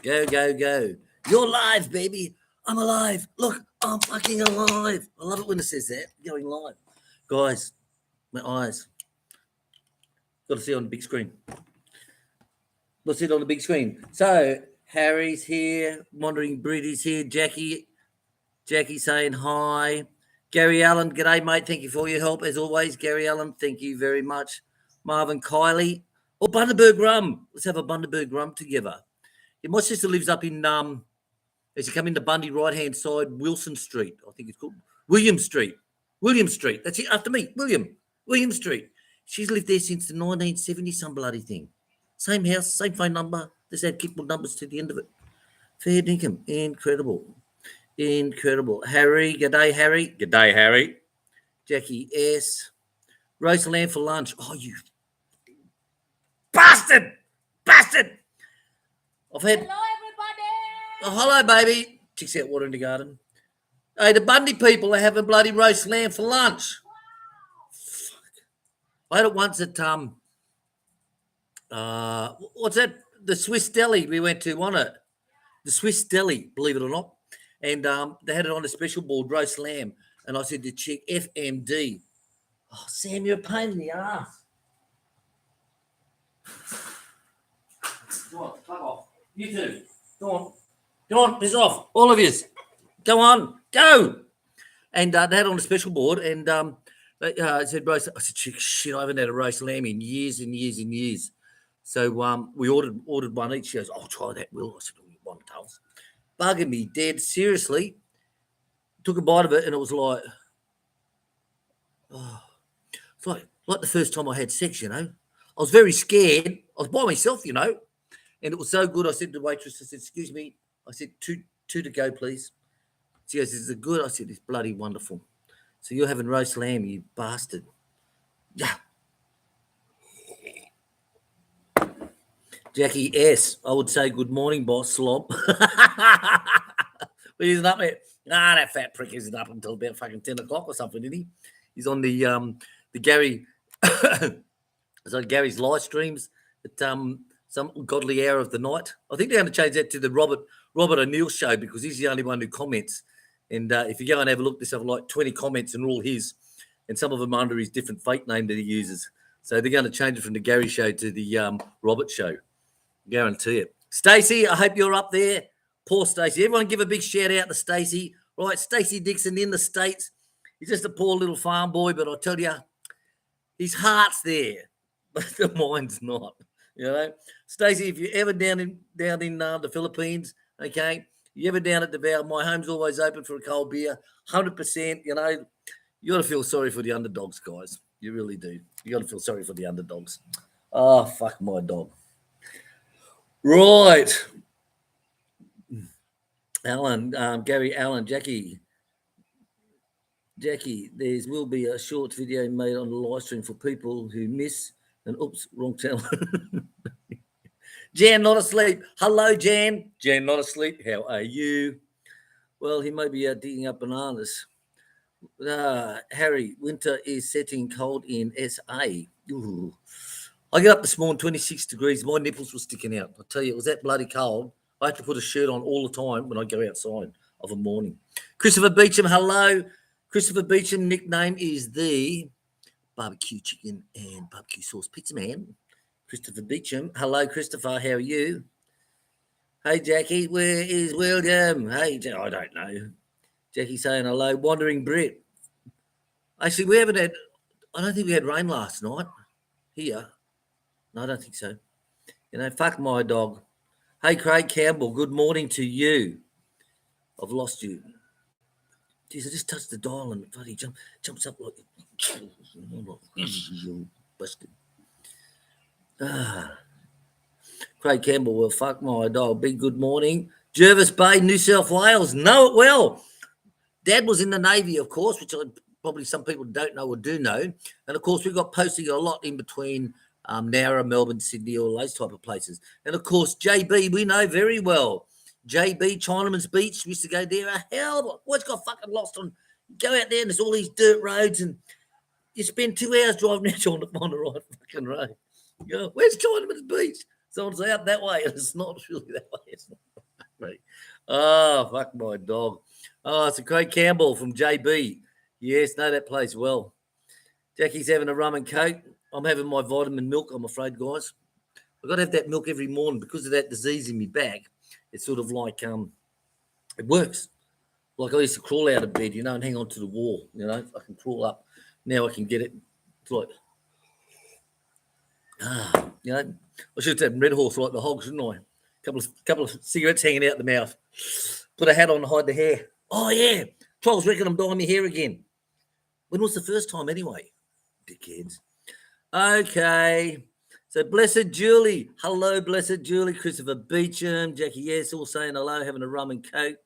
Go, go, go. You're live, baby. I'm alive. Look, I'm fucking alive. I love it when it says that. Going live. Guys, my eyes. Got to see it on the big screen. Let's see it on the big screen. So, Harry's here. Wandering Britty's here. Jackie saying hi. Gary Allen, g'day, mate. Thank you for your help, as always. Gary Allen, thank you very much. Marvin Kiley. Oh, Bundaberg rum. Let's have a Bundaberg rum together. Yeah, my sister lives up in, as you come into Bundy, right-hand side, Wilson Street. I think it's called William Street. William Street. That's it, after me. William Street. She's lived there since the 1970s, some bloody thing. Same house, same phone number. Just add kickball numbers to the end of it. Fair dinkum. Incredible. Harry, g'day, Harry. G'day, Harry. Jackie S. Roast lamb for lunch. Oh, you bastard. I've had... Hello, everybody. Oh, hello, baby. Chicks out water in the garden. Hey, the Bundy people are having bloody roast lamb for lunch. Fuck. I had it once at, what's that? The Swiss Deli we went to, wasn't it? The Swiss Deli, believe it or not. And they had it on a special board, roast lamb. And I said to the chick, FMD. Oh, Sam, you're a pain in the ass. Go on, fuck off. You two. Go on, piss off. All of you. Go on, go. And they had it on a special board. And I said, roast. I said, chick, shit, I haven't had a roast lamb in years and years and years. So we ordered one each. She goes, I'll try that, Will. I said, oh, you want tales. Bugging me dead, seriously. Took a bite of it and it was like, oh, it's like the first time I had sex, you know. I was very scared. I was by myself, you know, and it was so good. I said to the waitress, I said, excuse me. I said, two to go, please. She goes, is it good? I said, it's bloody wonderful. So you're having roast lamb, you bastard. Yeah. Jackie S. I would say good morning, boss slob. But he's up there. That fat prick isn't up until about fucking 10 o'clock or something, isn't he? He's on the Gary, it's on Gary's live streams at some godly hour of the night. I think they're going to change that to the Robert O'Neill show because he's the only one who comments. And if you go and have a look, there's like 20 comments and all his, and some of them under his different fake name that he uses. So they're going to change it from the Gary show to the Robert show. Guarantee it. Stacey, I hope you're up there. Poor Stacey. Everyone give a big shout out to Stacey. Right, Stacey Dixon in the States. He's just a poor little farm boy, but I tell you, his heart's there, but the mind's not. You know, Stacey, if you're ever down in the Philippines, okay, you ever down at Davao, my home's always open for a cold beer, 100%. You know, you got to feel sorry for the underdogs, guys. You really do. You got to feel sorry for the underdogs. Oh, fuck my dog. Right. Alan, Gary Allen, Jackie, there will be a short video made on the live stream for people who miss and oops, wrong channel. Jan, not asleep. Hello, Jan. Jan, not asleep. How are you? Well, he may be digging up bananas. Harry, winter is setting cold in SA. Ooh. I get up this morning, 26 degrees. My nipples were sticking out. I tell you, it was that bloody cold. I have to put a shirt on all the time when I go outside of a morning. Christopher Beecham, hello. Christopher Beecham, nickname is the barbecue chicken and barbecue sauce pizza man. Christopher Beecham. Hello, Christopher. How are you? Hey, Jackie. Where is William? Hey, I don't know. Jackie saying hello. Wandering Brit. Actually, we haven't had, I don't think we had rain last night here. No, I don't think so. You know, fuck my dog. Hey, Craig Campbell, good morning to you. I've lost you. Jeez, I just touched the dial and bloody jumps up like busted. Craig Campbell, well, fuck my dog. Big good morning. Jervis Bay, New South Wales. Know it well. Dad was in the Navy, of course, which probably some people don't know or do know. And, of course, we got posting a lot in between Nowra, Melbourne, Sydney, all those type of places. And, of course, JB, we know very well. JB, Chinaman's Beach, we used to go there. A hell, what's got fucking lost on? Go out there and there's all these dirt roads and you spend 2 hours driving out on the right fucking road. You go, where's Chinaman's Beach? Someone's out that way. And it's not really that way. It's not. Right. Oh, fuck my dog. Oh, it's a Craig Campbell from JB. Yes, know that place well. Jackie's having a rum and coke. I'm having my vitamin milk, I'm afraid, guys. I've got to have that milk every morning because of that disease in my back. It's sort of like, it works. Like I used to crawl out of bed, and hang on to the wall, I can crawl up. Now I can get it. It's like, I should have had Red Horse like the hogs, shouldn't I? Couple of cigarettes hanging out the mouth. Put a hat on to hide the hair. Oh, yeah. Trolls reckon I'm dyeing my hair again. When was the first time anyway? Dickheads. Okay. So, Blessed Julie. Hello, Blessed Julie. Christopher Beecham. Jackie, yes, all saying hello, having a rum and coke.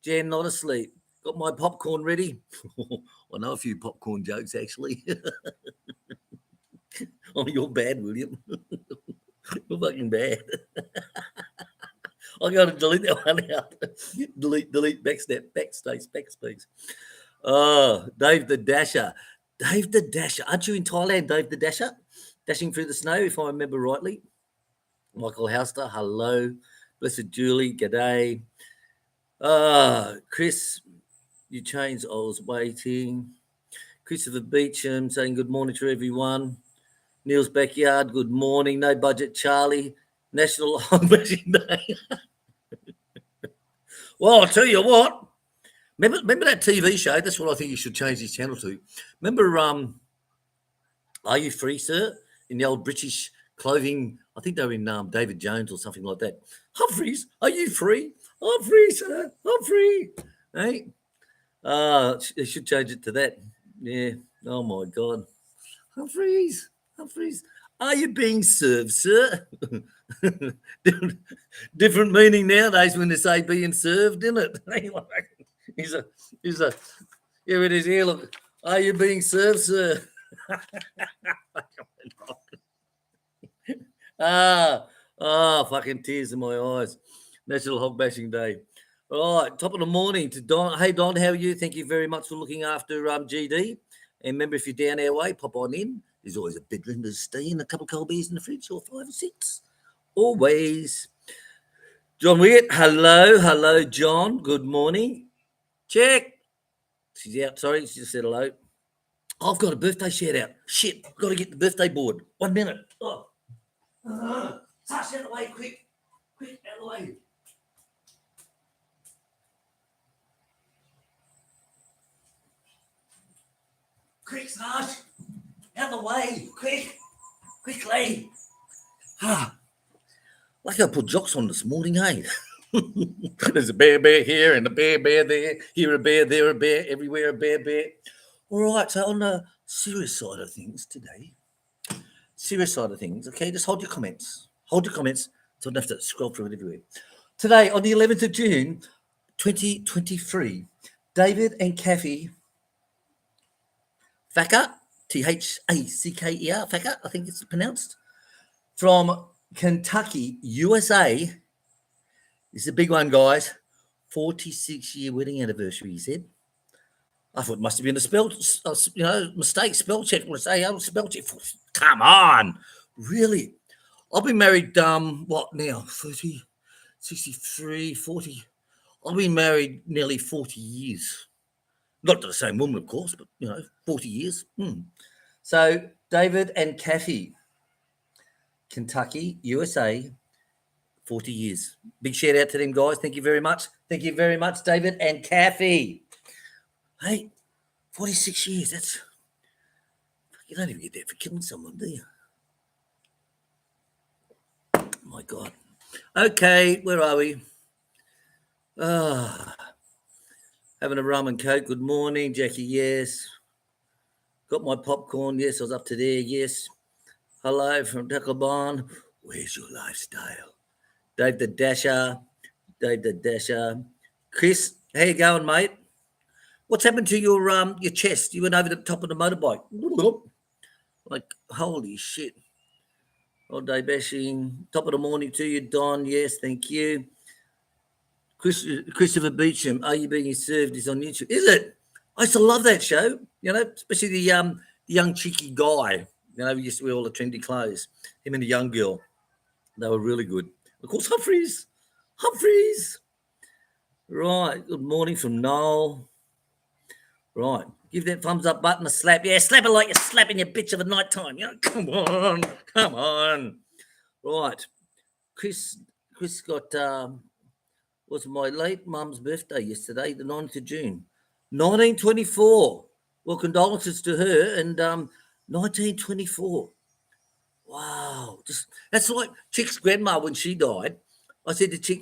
Jen, not asleep. Got my popcorn ready. I know a few popcorn jokes, actually. Oh, you're bad, William. You're fucking bad. I got to delete that one out. delete, backspace. Oh, Dave the Dasher. Dave the Dasher. Aren't you in Thailand, Dave the Dasher? Dashing through the snow, if I remember rightly. Michael Houster, hello. Blessed Julie, g'day. Chris, you changed. I was waiting. Christopher Beecham saying good morning to everyone. Neil's Backyard, good morning. No Budget Charlie. National Hog-Bashing Day. Well, I'll tell you what. Remember that TV show? That's what I think you should change this channel to. Remember, Are You Free, Sir? In the old British clothing. I think they were in David Jones or something like that. Humphreys, are you free? I'm free, sir. I'm free. Hey? They should change it to that. Yeah. Oh, my God. Humphreys. Are you being served, sir? Different meaning nowadays when they say being served, isn't it? Anyway, he's a. Here it is. Here, look. Are you being served, sir? Fucking tears in my eyes. National Hog Bashing Day. All right, top of the morning to Don. Hey, Don, how are you? Thank you very much for looking after GD. And remember, if you're down our way, pop on in. There's always a bedroom to stay in, a couple of cold beers in the fridge, or 5 or 6. Always. John Witt, hello, John. Good morning. Check. She's out. Sorry, she just said hello. I've got a birthday shout out. Shit, I've got to get the birthday board. 1 minute. Oh. Sash, out of the way, quick. Quick, out of the way. Quick, Sash. Out of the way, quickly. Like I put jocks on this morning, hey? There's a bear here and a bear there. Here a bear, there a bear, everywhere a bear. All right, so on the serious side of things today, okay, just hold your comments. So I don't have to scroll through it everywhere. Today, on the 11th of June, 2023, David and Kathy Thacker, Thacker, Thacker, I think it's pronounced, from Kentucky, USA. This is a big one, guys. 46-year wedding anniversary, he said. I thought it must have been a mistake, spell check. When I say, spell check. Come on. Really? I've been married, what now? 30, 63, 40. I've been married nearly 40 years. Not to the same woman, of course, but, 40 years. So, David and Kathy, Kentucky, USA, 40 years. Big shout out to them, guys. Thank you very much. Thank you very much, David and Kathy. Hey, 46 years. You don't even get that for killing someone, do you? Oh, my God. Okay, where are we? Having a rum and coke. Good morning, Jackie. Yes. Got my popcorn. Yes, I was up to there. Yes. Hello from Tacklebarn. Where's your lifestyle? Dave the Dasher. Chris, how you going, mate? What's happened to your chest? You went over the top of the motorbike. Like, holy shit. All day bashing. Top of the morning to you, Don. Yes, thank you. Christopher Beecham, Are You Being Served is on YouTube. Is it? I used to love that show, especially the young cheeky guy. He used to wear all the trendy clothes. Him and the young girl. They were really good. Of course, Humphreys. Humphreys. Right. Good morning from Noel. Right. Give that thumbs up button a slap. Yeah, slap it like you're slapping your bitch of a night time. You know, come on. Come on. Right. Chris got was my late mum's birthday yesterday, the 9th of June. 1924. Well, condolences to her and 1924. Wow. That's like Chick's grandma when she died. I said to Chick,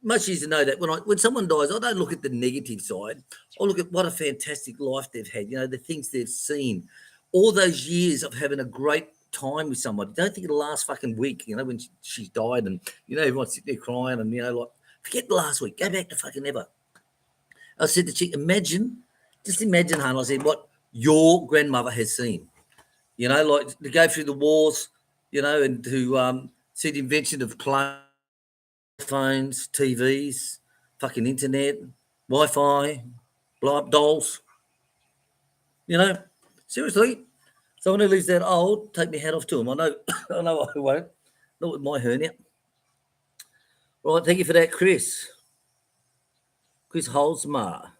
most used to know that when someone dies, I don't look at the negative side. I look at what a fantastic life they've had, the things they've seen, all those years of having a great time with somebody. Don't think of the last fucking week, when she died and, everyone's sitting there crying and, like, forget the last week, go back to fucking ever. I said to Chick, just imagine, hon, I said, what your grandmother has seen, like to go through the wars, and to see the invention of planes, phones, TVs, fucking internet, Wi-Fi, blow up dolls. Seriously, someone who lives that old, take my hat off to him. I know I won't. Not with my hernia. Right, thank you for that, Chris. Chris Holzmar.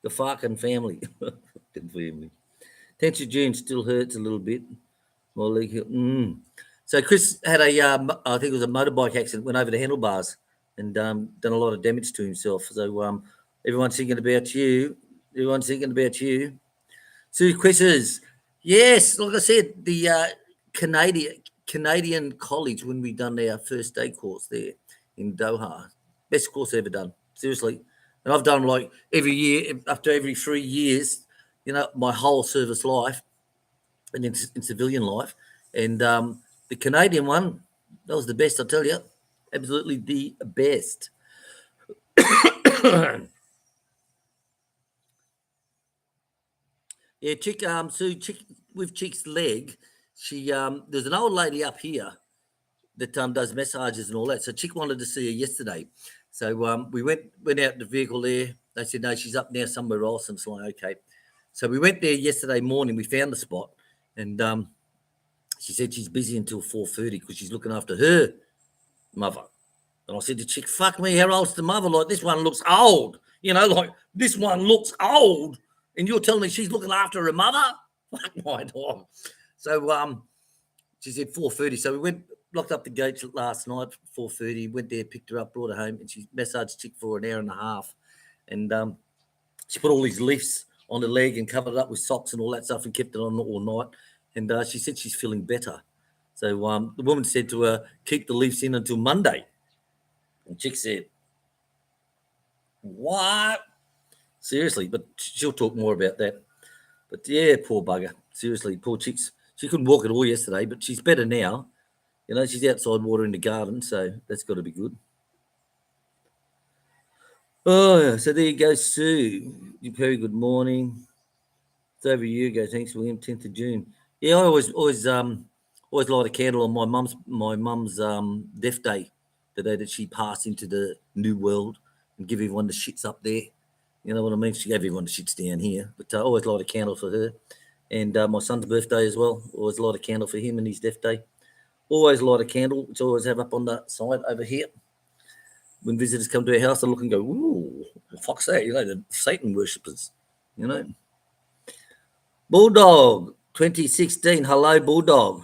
The fucking family. Fucking family. 10th of June still hurts a little bit. My leg. So Chris had I think it was a motorbike accident, went over the handlebars and done a lot of damage to himself. So everyone's thinking about you. Everyone's thinking about you. Sue Chris's. Yes, like I said, the Canadian college when we done our first day course there in Doha. Best course ever done. Seriously. And I've done like every year, after every 3 years, my whole service life and in civilian life. And the Canadian one, that was the best, I tell you. Absolutely the best. Yeah, Chick, Sue, Chick, with Chick's leg, she, there's an old lady up here that does massages and all that. So Chick wanted to see her yesterday. So we went out in the vehicle there. They said, no, she's up now somewhere else. And it's like, okay. So we went there yesterday morning. We found the spot. And she said she's busy until 4:30 because she's looking after her mother. And I said to Chick, fuck me, how old's the mother? Like, this one looks old. Like, this one looks old. And you're telling me she's looking after her mother? Fuck my dog. So she said 4:30. So we went, locked up the gates last night, 4:30, went there, picked her up, brought her home, and she massaged Chick for an hour and a half. And she put all these lifts on the leg and covered it up with socks and all that stuff and kept it on all night. And she said she's feeling better. So the woman said to her, keep the lifts in until Monday. And Chick said, what? Seriously, but she'll talk more about that. But yeah, poor bugger. Seriously, poor Chicks. She couldn't walk at all yesterday, but she's better now. She's outside watering the garden, so that's got to be good. Oh, so there you go, Sue. Very good morning. It's over you go. Thanks, William. 10th of June. Yeah, I always light a candle on my mum's death day, the day that she passed into the new world, and give everyone the shits up there. You know what I mean? She gave everyone the shits down here, but I always light a candle for her. And my son's birthday as well. Always light a candle for him and his death day. Always light a candle, which I always have up on the side over here. When visitors come to our house, they look and go, ooh, fuck's that? The Satan worshippers, Bulldog, 2016. Hello, Bulldog.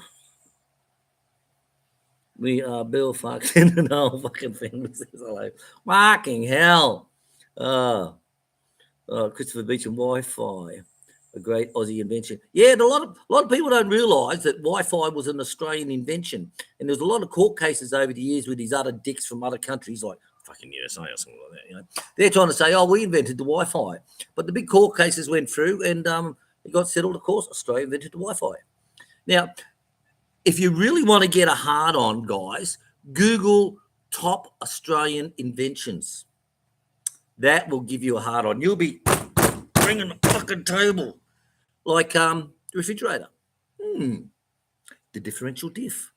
We are Bill fucking and our fucking family says hello. Fucking hell. Christopher Beach and Wi-Fi, a great Aussie invention. Yeah, a lot of people don't realise that Wi-Fi was an Australian invention, and there's a lot of court cases over the years with these other dicks from other countries, like fucking USA or something like that. They're trying to say, "Oh, we invented the Wi-Fi," but the big court cases went through, and it got settled. Of course, Australia invented the Wi-Fi. Now, if you really want to get a hard on, guys, Google top Australian inventions. That will give you a hard on. You'll be bringing the fucking table. Like the refrigerator. The differential diff.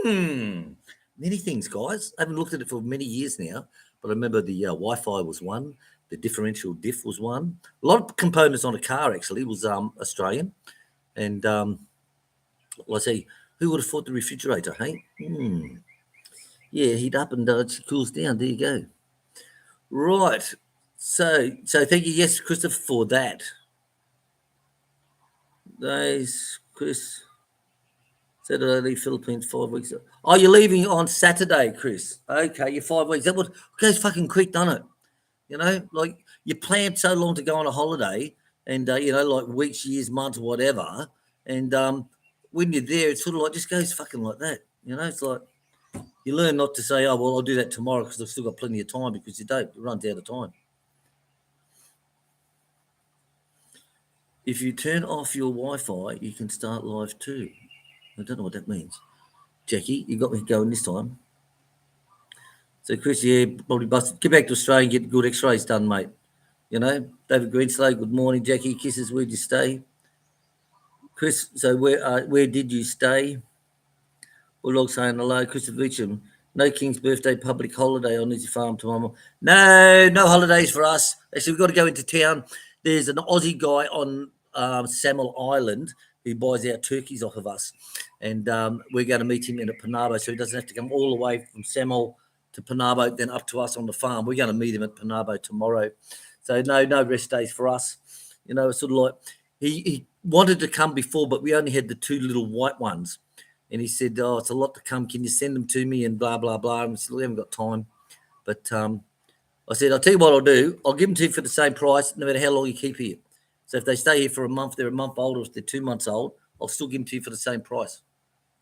Many things, guys. I haven't looked at it for many years now, but I remember the Wi-Fi was one. The differential diff was one. A lot of components on a car actually was Australian. And let's see, who would have thought the refrigerator, hey? Yeah, heat up and it cools down. There you go. Right. So thank you, yes, Christopher, for that. Days, Chris. Saturday, leave Philippines 5 weeks. Oh, you're leaving on Saturday, Chris. Okay, you're 5 weeks. That would goes fucking quick, doesn't it? You know, like you planned so long to go on a holiday, and like weeks, years, months, whatever. And when you're there, it's sort of like just goes fucking like that. It's like you learn not to say, "Oh, well, I'll do that tomorrow," because I've still got plenty of time, because you don't. It runs out of time. If you turn off your Wi-Fi, you can start live too. I don't know what that means. Jackie, you got me going this time. So, Chris, yeah, probably busted. Get back to Australia and get good x-rays done, mate. David Greenslow, good morning. Jackie, kisses, where'd you stay? Chris, so where did you stay? Bulldog saying hello. Christopher Beecham, no King's birthday public holiday on Izzy Farm tomorrow. No holidays for us. Actually, we've got to go into town. There's an Aussie guy on Samuel Island who buys our turkeys off of us. And we're going to meet him in a Panabo, so he doesn't have to come all the way from Samuel to Panabo, then up to us on the farm. We're going to meet him at Panabo tomorrow. So no rest days for us. It's sort of like he wanted to come before, but we only had the two little white ones. And he said, "Oh, it's a lot to come. Can you send them to me?" And blah, blah, blah. And we said, "We haven't got time." But I said, "I'll tell you what I'll do. I'll give them to you for the same price, no matter how long you keep here. So if they stay here for a month, they're a month old, or if they're 2 months old, I'll still give them to you for the same price.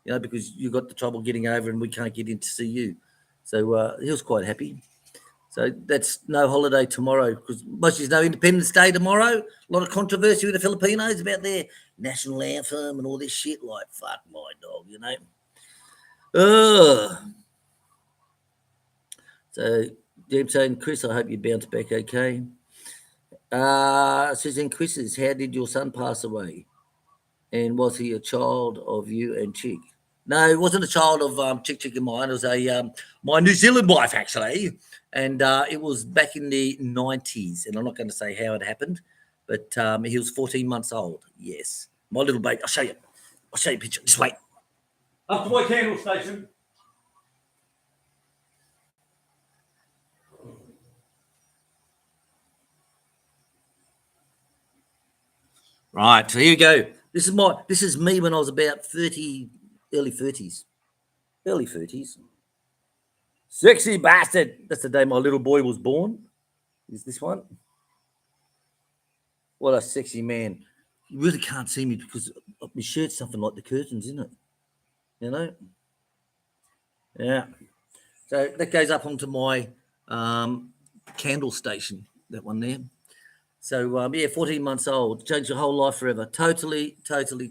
Because you got the trouble getting over and we can't get in to see you." So he was quite happy. So that's no holiday tomorrow, because most of no Independence Day tomorrow. A lot of controversy with the Filipinos about their national anthem and all this shit. Like, fuck my dog, So, Deb saying, Chris, I hope you bounce back okay. Susan Chris's, how did your son pass away? And was he a child of you and Chick? No, it wasn't a child of Chick and mine. It was my New Zealand wife, actually. And it was back in the 90s. And I'm not going to say how it happened, but he was 14 months old. Yes. My little baby. I'll show you a picture. Just wait. Up to my candle station. Right. So here you go. This is me when I was about 30, early 30s. Early 30s. Sexy bastard. That's the day my little boy was born. Is this one? What a sexy man. You really can't see me because my shirt's something like the curtains, isn't it? Yeah. So that goes up onto my candle station, that one there. So, 14 months old, changed your whole life forever. Totally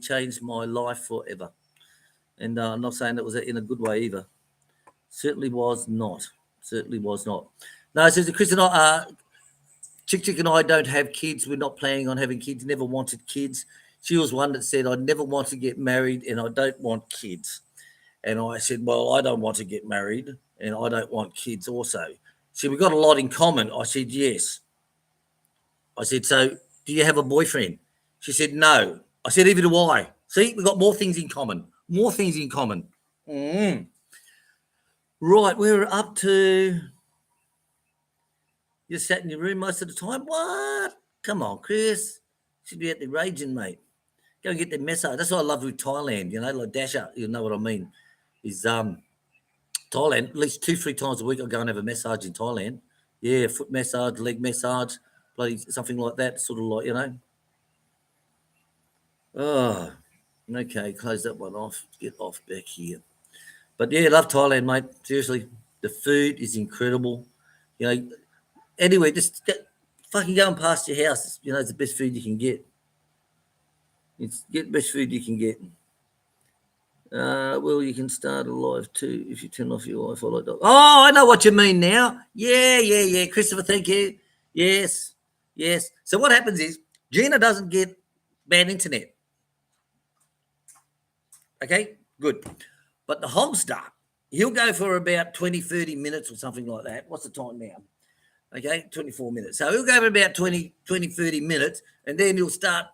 changed my life forever. And I'm not saying that was in a good way either. Certainly was not. No, says Chris and I, Chick and I don't have kids. We're not planning on having kids. Never wanted kids. She was one that said, "I never want to get married and I don't want kids." And I said, "Well, I don't want to get married and I don't want kids also." She said, "We got a lot in common." I said, "Yes." I said, "So do you have a boyfriend?" She said, "No." I said, "Either do I." See, we've got more things in common. Mm. Right, we're up to... You sat in your room most of the time? What? Come on, Chris. Should be out there raging, mate. Go and get the massage. That's what I love with Thailand, like Dasher, you know what I mean, is Thailand, at least 2-3 times a week I go and have a massage in Thailand. Yeah, foot massage, leg massage, bloody something like that, sort of like. Oh, okay, close that one off. Get off back here. But yeah, love Thailand, mate. Seriously, the food is incredible. Anyway, just fucking going past your house. It's the best food you can get. Get the best food you can get. Well, you can start a live too if you turn off your Wi-Fi like that. Oh, I know what you mean now. Yeah. Christopher, thank you. Yes. So what happens is Gina doesn't get bad internet. Okay, good. But the Homster, he'll go for about 20, 30 minutes or something like that. What's the time now? Okay, 24 minutes. So he'll go for about 20, 30 minutes, and then he'll start,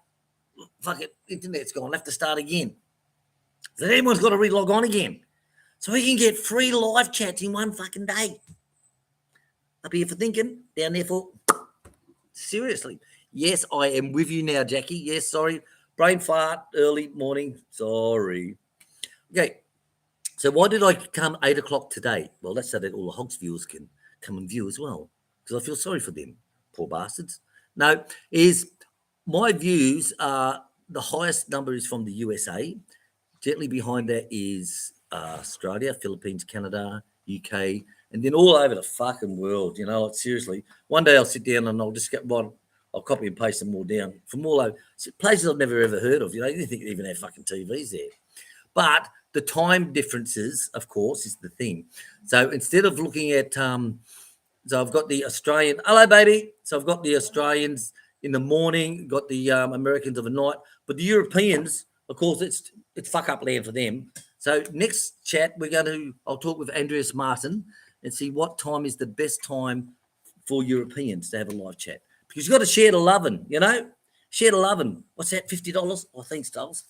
fuck it, internet's gone, I'll have to start again. So everyone's got to re-log on again. So we can get free live chats in one fucking day. Up here for thinking, down there for seriously. Yes, I am with you now, Jackie. Yes, sorry. Brain fart, early morning. Sorry. Okay. So why did I come 8 o'clock today? Well, that's so that all the Hogs viewers can come and view as well. Because I feel sorry for them. Poor bastards. No, is my views are the highest number is from the USA. Gently behind that is Australia, Philippines, Canada, UK, and then all over the fucking world. You know, like, seriously. One day I'll sit down and I'll just get one. I'll copy and paste them all down from all over places I've never ever heard of. You know, you didn't think they even have fucking TVs there. But the time differences, of course, is the thing. So instead of looking at, so I've got the Australian, hello, baby. So I've got the Australians in the morning, got the Americans of the night, but the Europeans, of course, it's fuck up land for them. So next chat, I'll talk with Andreas Martin and see what time is the best time for Europeans to have a live chat. Because you've got to share the loving, you know? Share the loving. What's that, $50? Oh, thanks, dolls.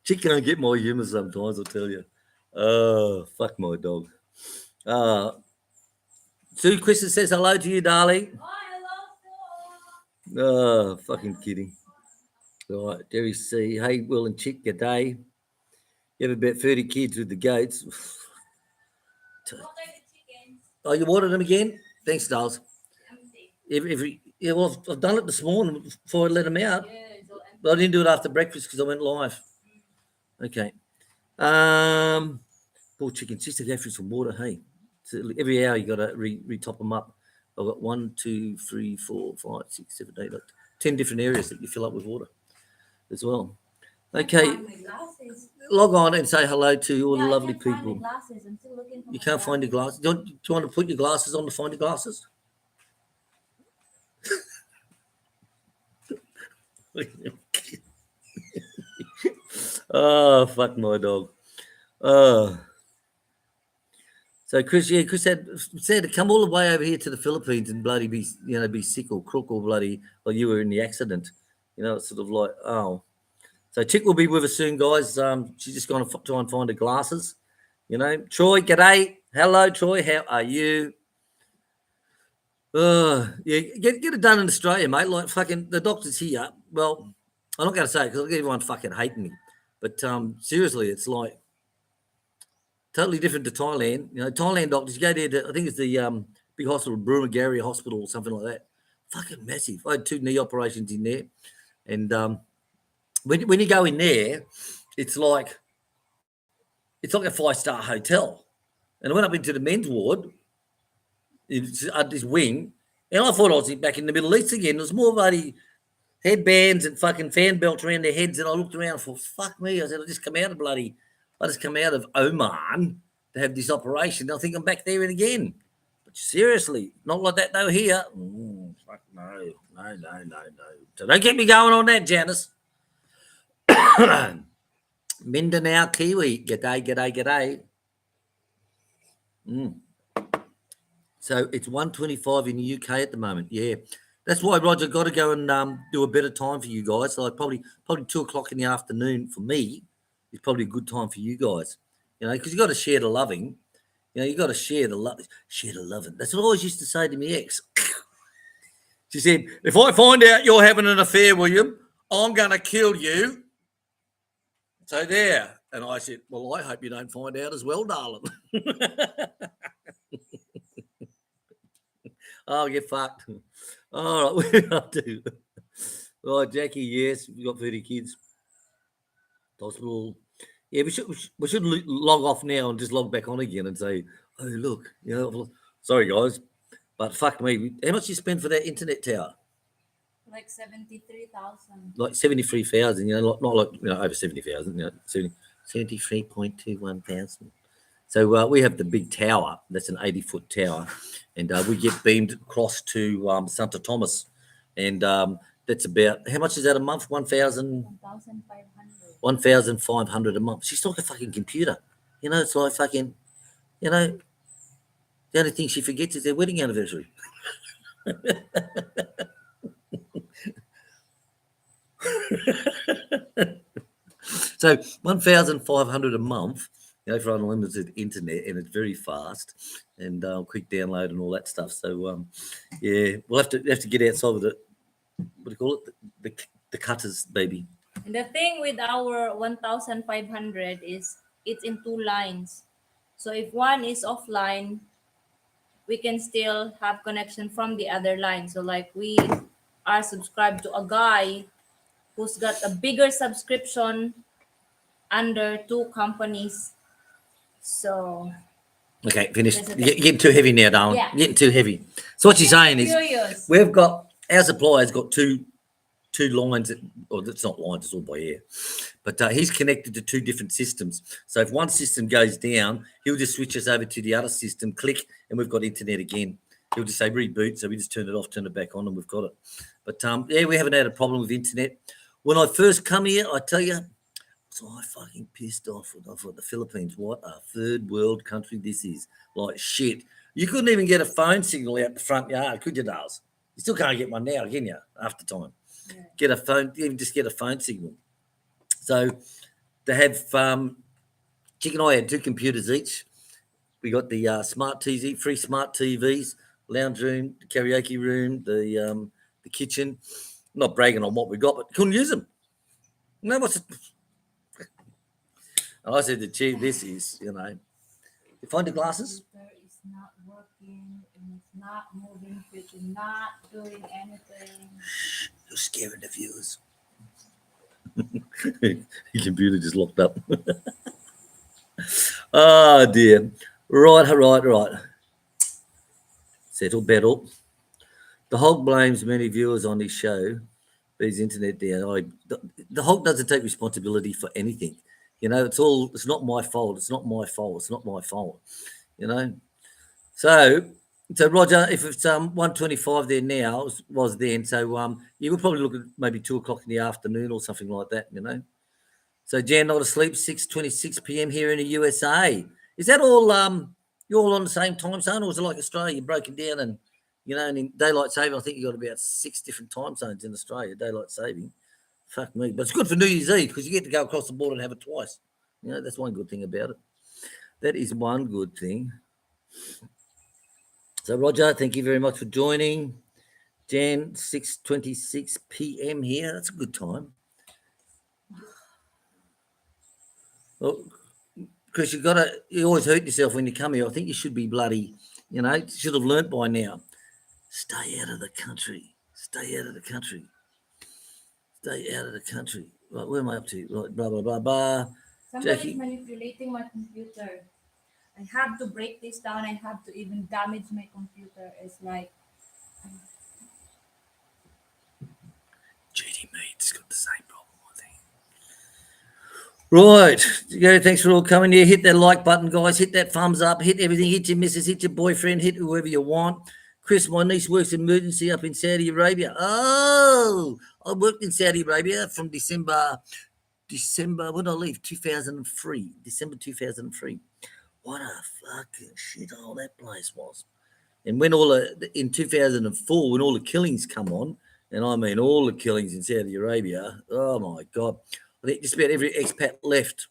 Chick can't get my humour sometimes, I'll tell you. Oh, fuck my dog. Sue Christian says hello to you, darling. Oh, fucking kidding. All right, Derry C. Hey, Will and Chick, good day. You have about 30 kids with the goats. Oh, you watered them again? Thanks, dolls. Yeah, well, I've done it this morning before I let them out. But I didn't do it after breakfast because I went live. Okay. Poor chickens, just to go through some water, hey. So every hour you got to re-top them up. I've got 1, 2, 3, 4, 5, 6, 7, 8, 10 different areas that you fill up with water as well. Okay. Log on and say hello to all the lovely people. You can't find your glasses. Do you want to put your glasses on to find your glasses? Oh, fuck my dog. So Chris said to come all the way over here to the Philippines and bloody be sick or crook or bloody or you were in the accident. You know, it's sort of like, oh. So Chick will be with us soon, guys. She's just going to try and find her glasses. You know, Troy, g'day. Hello, Troy. How are you? Yeah, get it done in Australia, mate. Like fucking the doctor's here. Well, I'm not going to say it because I'll get everyone fucking hating me. But seriously, it's like totally different to Thailand. You know, Thailand doctors, you go there to, I think it's the big hospital, Brumagari Hospital or something like that. Fucking massive. I had 2 knee operations in there. And when you go in there, it's like a 5-star hotel. And I went up into the men's ward, at this wing, and I thought I was back in the Middle East again. There was more bloody headbands and fucking fan belts around their heads. And I looked around and thought, fuck me. I said, I just come out of Oman to have this operation. I think I'm back there again. But seriously, not like that though here. Fuck no. So don't get me going on that, Janice. Mindanao Kiwi. G'day. So it's 1:25 in the UK at the moment. Yeah. That's why, Roger, got to go and do a better time for you guys. So probably 2 o'clock in the afternoon for me is probably a good time for you guys. You know, because you got to share the loving. You know, you got to share the loving. That's what I always used to say to my ex. She said, if I find out you're having an affair, William, I'm going to kill you. So there. And I said, well, I hope you don't find out as well, darling. Oh, get fucked. All right, we're up to. All right, Jackie, yes, we've got 30 kids. Hospital. Yeah, we should log off now and just log back on again and say, oh, look, you know, sorry, guys, but fuck me. How much you spend for that internet tower? Like 73,000. Like 73,000, you know, not like, you know, over 70,000, you know, 73.21 thousand. So we have the big tower. That's an 80-foot tower. And we get beamed across to Santa Thomas. And that's about, how much is that a month? 1,500 a month. She's like a fucking computer. You know, it's like fucking, you know, the only thing she forgets is their wedding anniversary. So 1,500 a month, for unlimited internet, and it's very fast and quick download and all that stuff. So yeah, we'll have to get outside with it. What do you call it? The cutters, baby. And the thing with our 1,500 is it's in two lines. So if one is offline, we can still have connection from the other line. So like we are subscribed to a guy who's got a bigger subscription under two companies. So Okay, finished. There's a You're getting too heavy now, Darwin. Yeah. You're getting too heavy. So what you're saying is curious. we've got our supplier's got two lines, or it's not lines, it's all by air. But he's connected to two different systems. So if one system goes down, he'll just switch us over to the other system, click, and we've got internet again. He'll just say reboot, so we just turn it off, turn it back on, and we've got it. But yeah, we haven't had a problem with internet. When I first come here, I tell you, so I fucking pissed off. I thought the Philippines, what a third world country this is. Like shit. You couldn't even get a phone signal out the front yard, could you, Dales? You still can't get one now, can you? After time. Yeah. Get a phone, even just get a phone signal. So they have Chick and I had two computers each. We got the smart TV, free smart TVs, lounge room, the karaoke room, the kitchen. I'm not bragging on what we got, but couldn't use them. No, what's it? And I said to Chief, this is, you find the glasses? Computer is not working and it's not moving, it's not doing anything. You're scaring the viewers. The computer just locked up. Oh dear. Right. Settle, battle. The Hog blames many viewers on his show, but his internet down. The Hog doesn't take responsibility for anything. It's not my fault. It's not my fault. It's not my fault. So Roger, if it's 1:25 there now, was then. So you would probably look at maybe 2:00 in the afternoon or something like that. So Jan, not asleep, 6:26 p.m. here in the USA. Is that all? You're all on the same time zone, or is it like Australia? You're broken down, and and in daylight saving, I think you got about 6 different time zones in Australia. Daylight saving, fuck me, but it's good for New Year's Eve because you get to go across the border and have it twice. That's one good thing about it. That is one good thing. So Roger, thank you very much for joining. Jan, 6:26 p.m. here. That's a good time. Well, Chris, you always hurt yourself when you come here. I think you should be bloody, should have learnt by now. Stay out of the country. Stay out of the country. Stay out of the country. Right, where am I up to? Right, blah, blah, blah, blah. Somebody's Jackie. manipulating my computer. I have to break this down. I have to even damage my computer. It's like JD Mate's got the same problem, I think. Right. Yeah, thanks for all coming here. Hit that like button, guys. Hit that thumbs up. Hit everything. Hit your missus. Hit your boyfriend. Hit whoever you want. Chris, my niece works emergency up in Saudi Arabia. Oh, I worked in Saudi Arabia from December, when did I leave? 2003. December 2003. What a fucking shithole that place was. And when in 2004, when all the killings come on, and I mean all the killings in Saudi Arabia, oh my God. I think just about every expat left.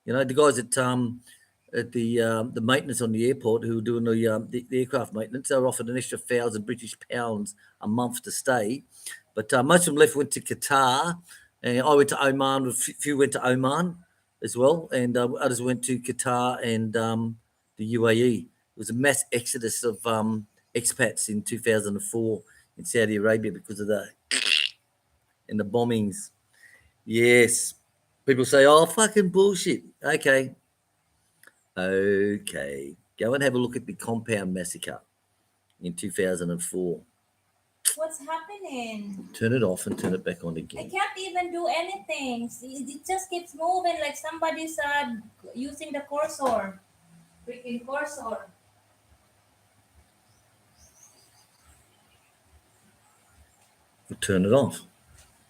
The guys at the maintenance on the airport who were doing the aircraft maintenance, they were offered an extra 1,000 British pounds a month to stay. But most of them went to Qatar, and I went to Oman. A few went to Oman as well, and others went to Qatar and the UAE. It was a mass exodus of expats in 2004 in Saudi Arabia because of the bombings. Yes. People say, oh, fucking bullshit. Okay. Go and have a look at the compound massacre in 2004. what's happening? Turn it off and turn it back on I again. can't even do anything. It just keeps moving like somebody's using the cursor. Freaking cursor. Turn it off.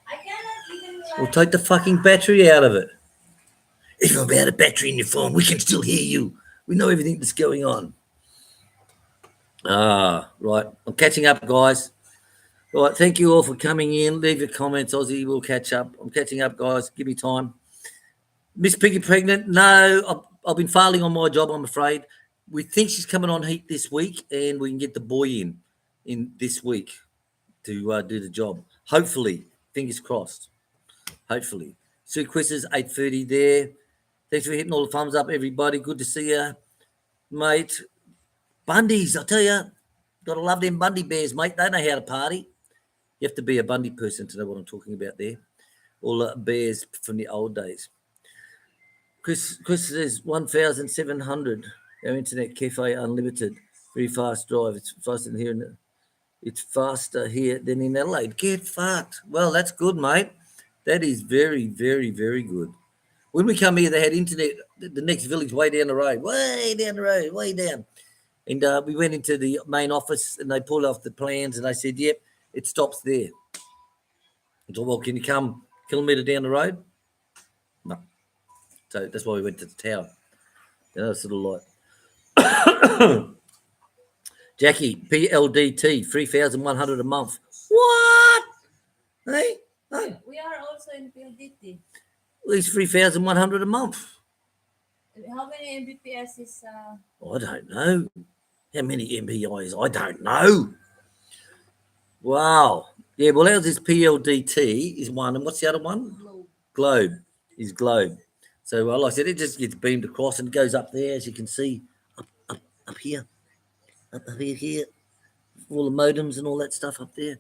I cannot even Or take the fucking battery out of it. Even without a battery in your phone, we can still hear you. We know everything that's going on. Right. I'm catching up, guys. All right, thank you all for coming in. Leave your comments, Aussie. We'll catch up. I'm catching up, guys. Give me time. Miss Piggy pregnant? No, I've been failing on my job, I'm afraid. We think she's coming on heat this week, and we can get the boy in this week to do the job. Hopefully, fingers crossed. Hopefully. Sue Quizzes, 8:30 there. Thanks for hitting all the thumbs up, everybody. Good to see you, mate. Bundies, I tell you, gotta love them Bundy bears, mate. They know how to party. You have to be a Bundy person to know what I'm talking about there. All the bears from the old days. Chris says 1,700. Our internet cafe unlimited. Very fast drive. It's faster than here. It's faster here than in Adelaide. Get fucked. Well, that's good, mate. That is very, very, very good. When we come here, they had internet. The next village way down the road, way down the road, way down. And we went into the main office, and they pulled off the plans, and they said, "Yep, it stops there." I said, "Well, can you come a kilometre down the road?" No. So that's why we went to the tower. You know, sort of like Jackie, PLDT, 3,100 a month. What? Hey? Hey? We are also in PLDT. At least 3,100 a month. How many Mbps is? I don't know. How many MPIs? I don't know. Wow. Yeah, well, ours is PLDT is one. And what's the other one? Globe. Is Globe. So, like I said, it just gets beamed across and goes up there, as you can see, up here. Up here. All the modems and all that stuff up there.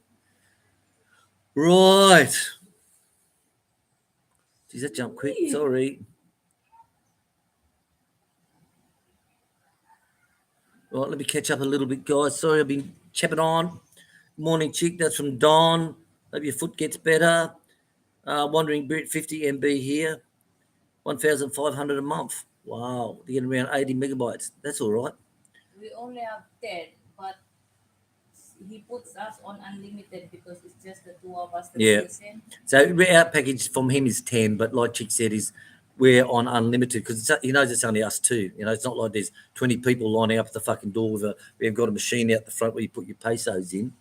Right. Geez, that jumped quick. Sorry. Right, let me catch up a little bit, guys. Sorry, I've been chapping on. Morning, chick. That's from Don. Hope your foot gets better. Wandering Brit, 50 MB here. 1,500 a month. Wow. You're getting around 80 megabytes. That's all right. We only have 10, but he puts us on unlimited because it's just the two of us that Yeah. listen. So our package from him is 10, but like Chick said, is we're on unlimited because he knows it's only us two. You know, it's not like there's 20 people lining up at the fucking door with we've got a machine out the front where you put your pesos in,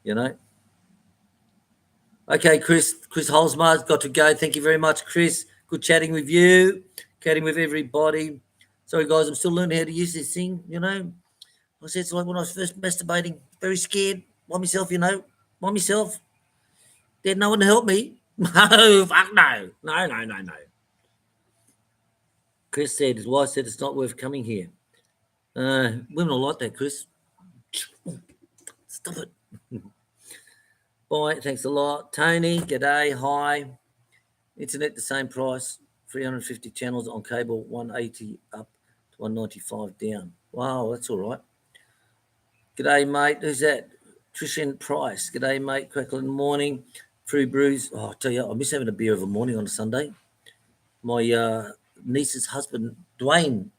you know. Okay, Chris Holzmar's got to go. Thank you very much, Chris. Good chatting with you, chatting with everybody. Sorry, guys, I'm still learning how to use this thing, you know. I said it's like when I was first masturbating, very scared by myself, you know, by myself. There's no one to help me. No, fuck no. No. Chris said, his wife said it's not worth coming here. Women are like that, Chris. Stop it. Bye, thanks a lot. Tony, g'day, hi. Internet the same price, 350 channels on cable, 180 up to 195 down. Wow, that's all right. G'day, mate. Who's that? Trishan Price. G'day, mate. Crackling morning. Free brews. Oh, I tell you, I miss having a beer of a morning on a Sunday. My niece's husband, Dwayne,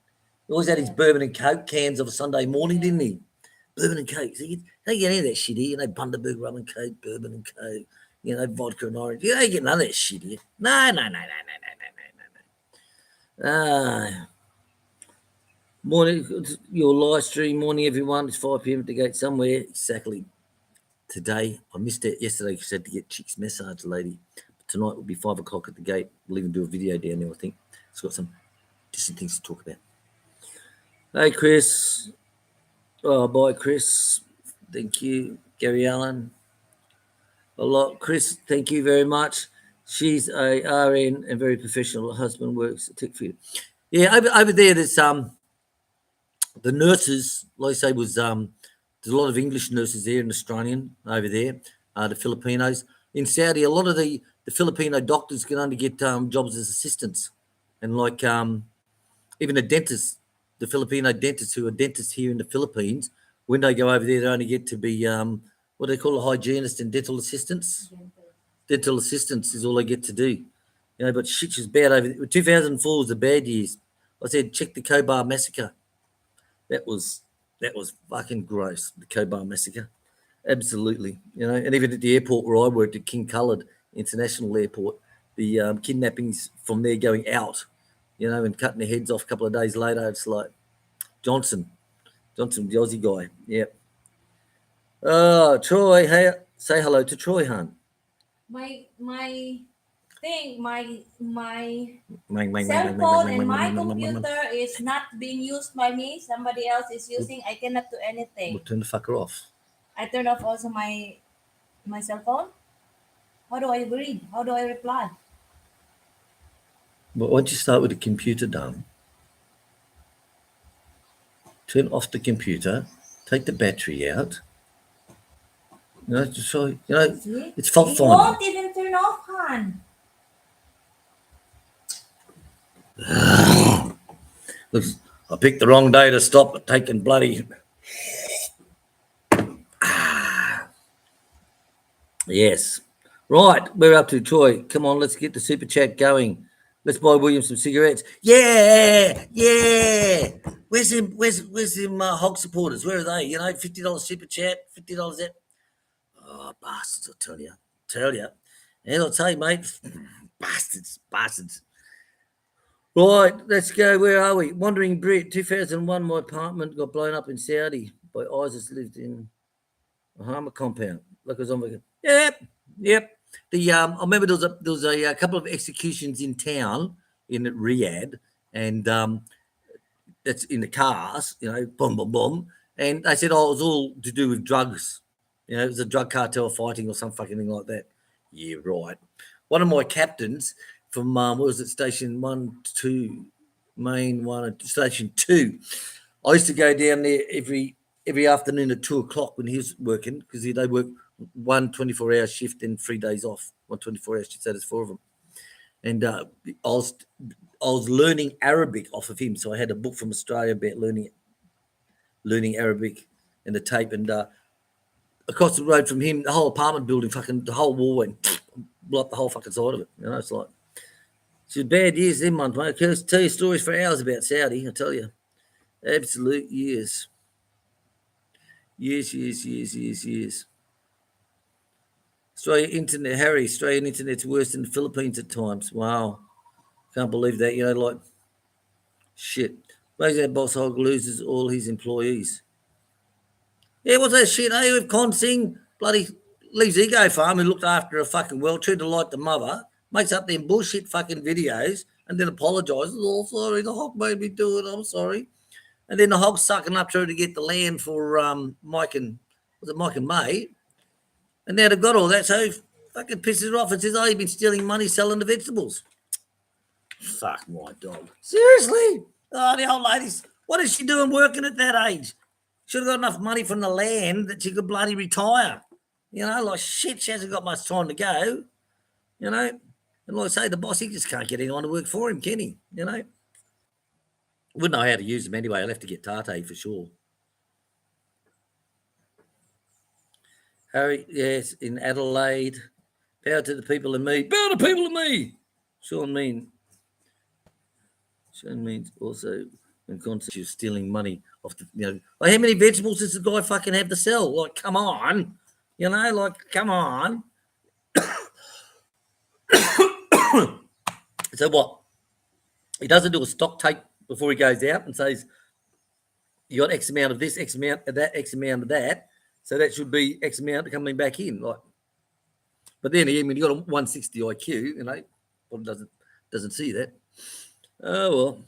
he always had his bourbon and Coke cans of a Sunday morning, didn't he? Bourbon and Coke. So you don't get any of that shit here. You know, Bundaberg rum and Coke, bourbon and Coke, you know, vodka and orange. You don't get none of that shit here. No. Morning, your live stream. Morning, everyone. It's 5 p.m. at the gate somewhere. Exactly. Today, I missed it yesterday because I had to get Chick's massage lady. But tonight will be 5 o'clock at the gate. We'll even do a video down there, I think. It's got some decent things to talk about. Hey, Chris. Oh, bye, Chris. Thank you. Gary Allen. A lot. Chris, thank you very much. She's a RN and very professional. Her husband works at TechFeed. Yeah, over there, there's the nurses, like I say, was there's a lot of English nurses there and Australian over there, the Filipinos. In Saudi, a lot of the Filipino doctors can only get jobs as assistants. And like even a dentist, the Filipino dentists who are dentists here in the Philippines, when they go over there, they only get to be, what do they call a hygienist and dental assistants? Dental assistants is all they get to do. You know, but shit is bad over there. 2004 was the bad years. I said, check the Kobar massacre. That was fucking gross, the Kobar massacre. Absolutely. You know, and even at the airport where I worked at King Coloured International Airport, the kidnappings from there going out, you know, and cutting their heads off a couple of days later, it's like Johnson, the Aussie guy. Yeah. Oh, Troy, Say hello to Troy, hon. My thing, my Mang, cell phone and my computer is not being used by me. Somebody else is using. I cannot do anything. We'll turn the fucker off. I turned off also my cell phone. How do I read? How do I reply? But once you start with the computer done, turn off the computer, take the battery out. You know, so you know See? it's fault It finding. won't even turn off, Han. Look, I picked the wrong day to stop taking bloody. Yes. Right, we're up to Troy. Come on, let's get the super chat going. Let's buy William some cigarettes. Yeah, yeah. Where's him hog supporters? Where are they? You know, $50 super chat, $50 that. Oh, bastards! I tell you. And I'll tell you, mate, bastards. Right, let's go. Where are we? Wandering Brit, 2001. My apartment got blown up in Saudi by ISIS. Lived in a Hama compound. Look, I was on the. Yep. The I remember there was a couple of executions in town in Riyadh, and that's in the cars. You know, boom, boom, boom, and they said, oh, it was all to do with drugs. You know, it was a drug cartel fighting or some fucking thing like that. Yeah, right. One of my captains from what was it, Station 1, 2, Main 1, Station 2. I used to go down there every afternoon at 2:00 when he was working because they work one 24-hour shift and 3 days off. 1 24-hour shift, so there's 4 of them. And I was learning Arabic off of him, so I had a book from Australia about learning Arabic and the tape. And across the road from him, the whole apartment building, fucking the whole wall went blew up the whole fucking side of it. You know, it's like it's bad years them months, mate. I can tell you stories for hours about Saudi. I tell you, absolute years. Years. Australian internet's worse than the Philippines at times. Wow. Can't believe that. You know, like, shit. Amazing that Boss Hog loses all his employees. Yeah, what's that shit, eh? With Con Singh, bloody leaves Ego Farm, who looked after a fucking well, treated her like the mother, makes up them bullshit fucking videos, and then apologises. Oh, sorry, the hog made me do it. I'm sorry. And then the hog's sucking up to her to get the land for Mike and May. And now they've got all that, so fucking pisses her off and says, oh, you've been stealing money selling the vegetables. Fuck my dog. Seriously? Oh, the old ladies. What is she doing working at that age? Should have got enough money from the land that she could bloody retire. You know, like shit, she hasn't got much time to go. You know? And like I say, the boss, he just can't get anyone to work for him, can he? You know? Wouldn't know how to use them anyway. I'll have to get Tate for sure. Harry, yes, in Adelaide. Power to the people and me. Power to people and me. Sean means also in concept of stealing money off the, you know, like how many vegetables does the guy fucking have to sell? Like, come on. You know, like, come on. So what? He doesn't do a stock take before he goes out and says, you got X amount of this, X amount of that, X amount of that. So that should be X amount coming back in. Like, but then I mean, you got a 160 IQ, you know, one doesn't see that. Oh well.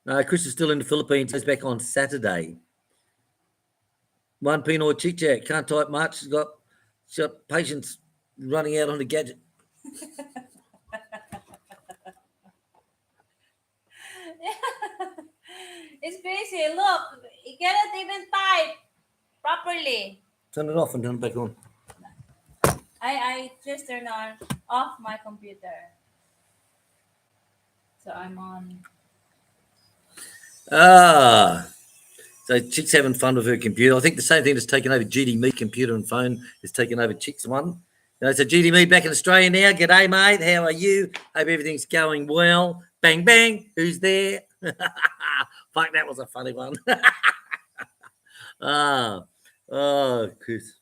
No, Chris is still in the Philippines. Goes back on Saturday. One Pinoy chit chat. Can't type much. She's got patience running out on the gadget. It's busy. Look, you cannot even type properly. Turn it off and turn it back on. I just turned off my computer. So I'm on. So Chick's having fun with her computer. I think the same thing that's taken over GD Meat computer and phone is taking over Chick's one. You know, so GD Meat back in Australia now. G'day, mate. How are you? Hope everything's going well. Bang, bang. Who's there? Fuck, that was a funny one. Chris.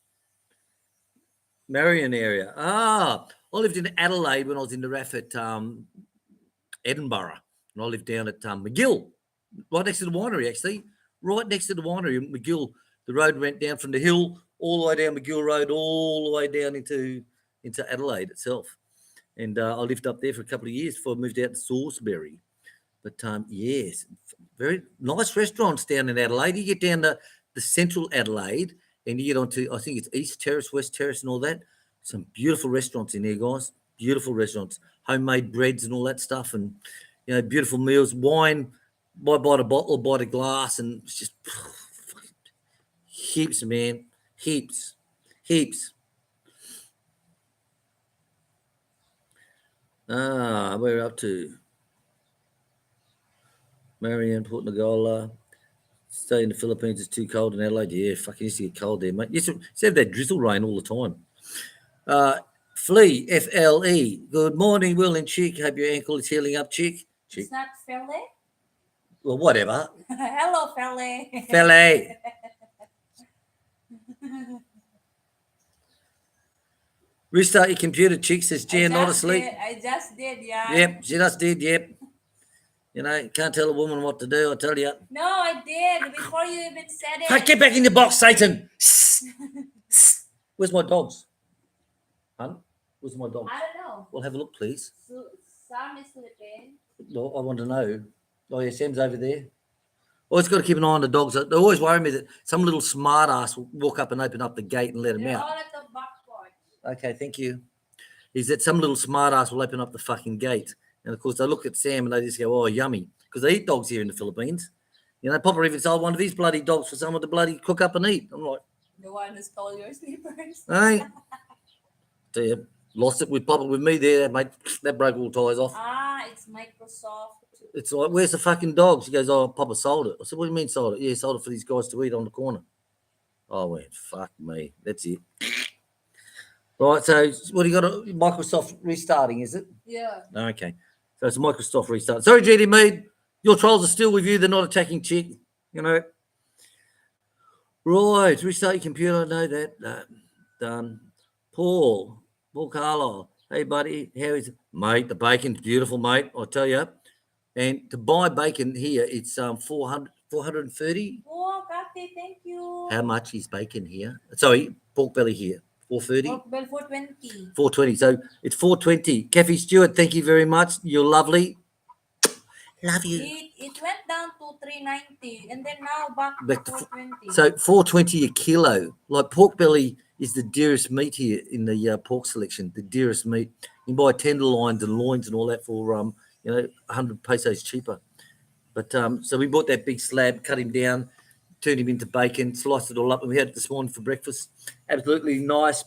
Marion area. I lived in Adelaide when I was in the RAF at Edinburgh. And I lived down at McGill, right next to the winery, actually. Right next to the winery in McGill. The road went down from the hill all the way down McGill Road, all the way down into Adelaide itself. And I lived up there for a couple of years before I moved out to Salisbury. But yes, very nice restaurants down in Adelaide. You get down to the central Adelaide and you get onto, I think it's East Terrace, West Terrace, and all that. Some beautiful restaurants in there, guys. Beautiful restaurants, homemade breads and all that stuff, and beautiful meals, wine, by the bottle, by the glass, and it's just heaps, man, heaps, heaps. We're up to Marianne, Port Nagola. Stay in the Philippines is too cold in Adelaide. Yeah, fucking used to get cold there, mate. Used to have that drizzle rain all the time. Flea, FLE. Good morning, Will and Chick. Hope your ankle is healing up, Chick. It's not Fele? Well, whatever. Hello, Fele. Fele. Restart your computer, Chick, says Jan, not asleep. I just did, yeah. Yep, she just did, yep. Can't tell a woman what to do, I tell you. No, I did before you even said it. Hey, get back in the box, Satan. Where's my dogs? Hun? Where's my dogs? I don't know. Well, have a look, please. So, Sam is sleeping. No, I want to know. Oh, yeah, Sam's over there. Always got to keep an eye on the dogs. They always worry me that some little smart ass will walk up and open up the gate and let them They're out. all at the back porch. Okay, thank you. Is that some little smart ass will open up the fucking gate. And, of course, they look at Sam and they just go, oh, yummy. Because they eat dogs here in the Philippines. Papa even sold one of his bloody dogs for someone to bloody cook up and eat. I'm like... The one who stole your slippers. Hey. Tell you, lost it with Papa with me there, mate. That broke all ties off. It's Microsoft. It's like, where's the fucking dog? She goes, oh, Papa sold it. I said, what do you mean sold it? Yeah, sold it for these guys to eat on the corner. I went, fuck me. That's it. Right, so what do you got? Microsoft restarting, is it? Yeah. Okay. So it's a Microsoft restart. Sorry, GD Mead. Your trolls are still with you. They're not attacking Chick. Right, restart your computer. I know that. Done. Paul Carlo. Hey, buddy. How is it? Mate, the bacon's beautiful, mate. I tell you. And to buy bacon here, it's 430. Oh, Kathy, thank you. How much is bacon here? Sorry, pork belly here. 430. Pork belly 420. 420. So it's 420. Kathy Stewart, thank you very much. You're lovely. Love you. It went down to 390 and then now back to 420. So 420 a kilo. Like pork belly is the dearest meat here in the pork selection. The dearest meat. You can buy tenderloins and loins and all that for 100 pesos cheaper. But so we bought that big slab, cut him down, turned him into bacon, sliced it all up, and we had it this morning for breakfast. Absolutely nice.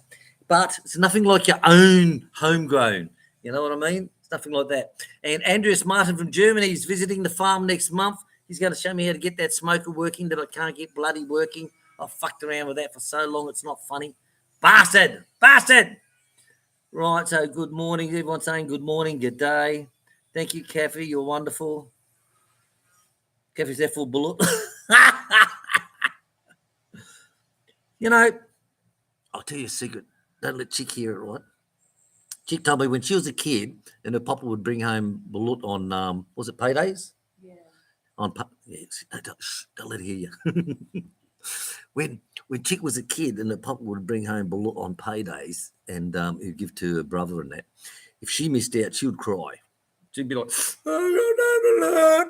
But it's nothing like your own homegrown. You know what I mean? It's nothing like that. And Andreas Martin from Germany is visiting the farm next month. He's going to show me how to get that smoker working that I can't get bloody working. I've fucked around with that for so long, it's not funny. Bastard! Right, so good morning. Everyone's saying good morning, good day. Thank you, Kathy. You're wonderful. Kathy's that full bullet. I'll tell you a secret. Don't let Chick hear it, right? Chick told me when she was a kid and her papa would bring home balut on, was it paydays? Yeah. Don't let her hear you. When Chick was a kid and her papa would bring home balut on paydays and he'd give to her brother and that, if she missed out, she would cry. She'd be like, I got no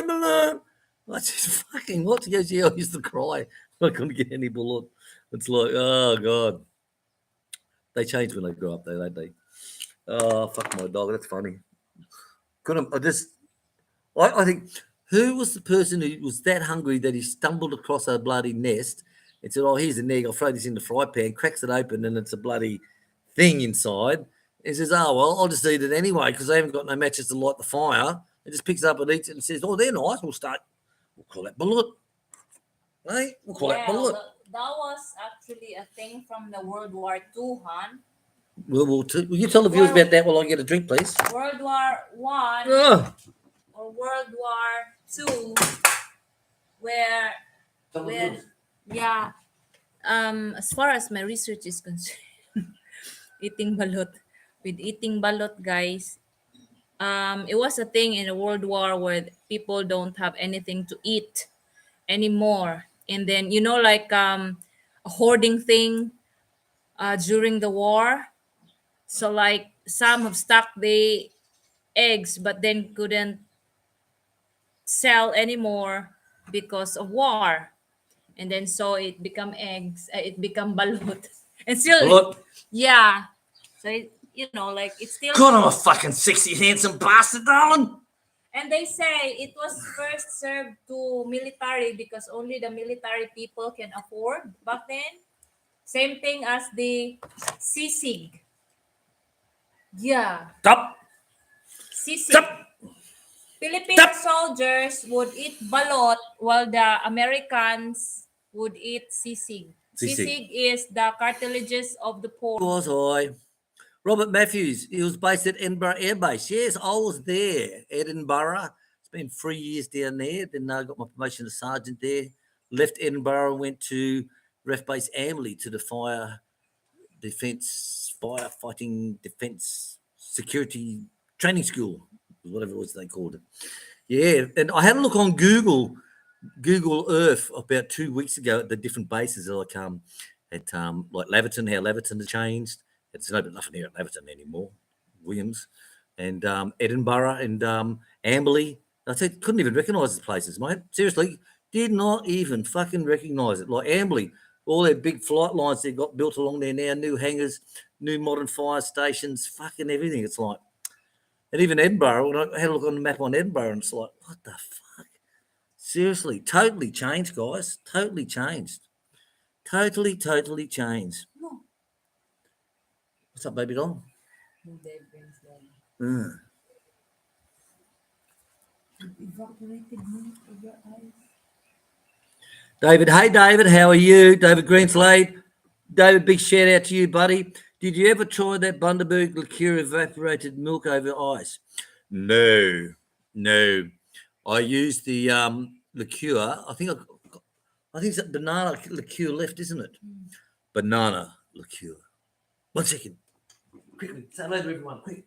balut. I said, fucking what? She goes, yeah, I used to cry. I couldn't get any balut. It's like, oh, God. They change when they grow up, though, don't they? Oh, fuck my dog. That's funny. I think, who was the person who was that hungry that he stumbled across a bloody nest and said, oh, here's an egg. I'll throw this in the fry pan, cracks it open, and it's a bloody thing inside. He says, oh, well, I'll just eat it anyway because they haven't got no matches to light the fire. He just picks it up and eats it and says, oh, they're nice. We'll call that balut. Right? We'll call that balut. That was actually a thing from the World War II, hon. Will you tell the viewers about that while I get a drink, please? World War One or World War II, where yeah. As far as my research is concerned, eating balut, guys. It was a thing in the World War where people don't have anything to eat anymore. And then like a hoarding thing during the war. So like some have stuck the eggs but then couldn't sell anymore because of war. And then so it become eggs, it become balut. And still, Look, yeah. So like it's still. God, I'm a fucking sexy, handsome bastard, darling. And they say it was first served to military because only the military people can afford back then. Same thing as the sisig. Yeah, Stop, sisig. stop, Filipino stop. soldiers would eat balot while the Americans would eat sisig. Sissy. Sisig is the cartilages of the pork. Was I? Robert Matthews, he was based at Edinburgh Air Base. Yes, I was there, Edinburgh. It's been 3 years down there. Then I got my promotion to sergeant there. Left Edinburgh and went to Ref Base Amberley to the firefighting defence security training school, whatever it was they called it. Yeah, and I had a look on Google Earth about 2 weeks ago at the different bases, like like Laverton, how Laverton has changed. It's nothing here at Laverton anymore. Williams and Edinburgh and Amberley. I said couldn't even recognise the places, mate. Seriously, did not even fucking recognise it. Like Amberley, all their big flight lines they've got built along there now, new hangars, new modern fire stations, fucking everything. It's like, and even Edinburgh. When I had a look on the map on Edinburgh, and it's like, what the fuck? Seriously, totally changed, guys. Totally changed. Totally changed. What's up, baby doll? Mm. David, hey David, how are you? David Greenslade. David, big shout out to you, buddy. Did you ever try that Bundaberg liqueur evaporated milk over ice? No. I used the liqueur. I think it's that banana liqueur left, isn't it? Banana liqueur. 1 second. Quickly, say hello to everyone, quick.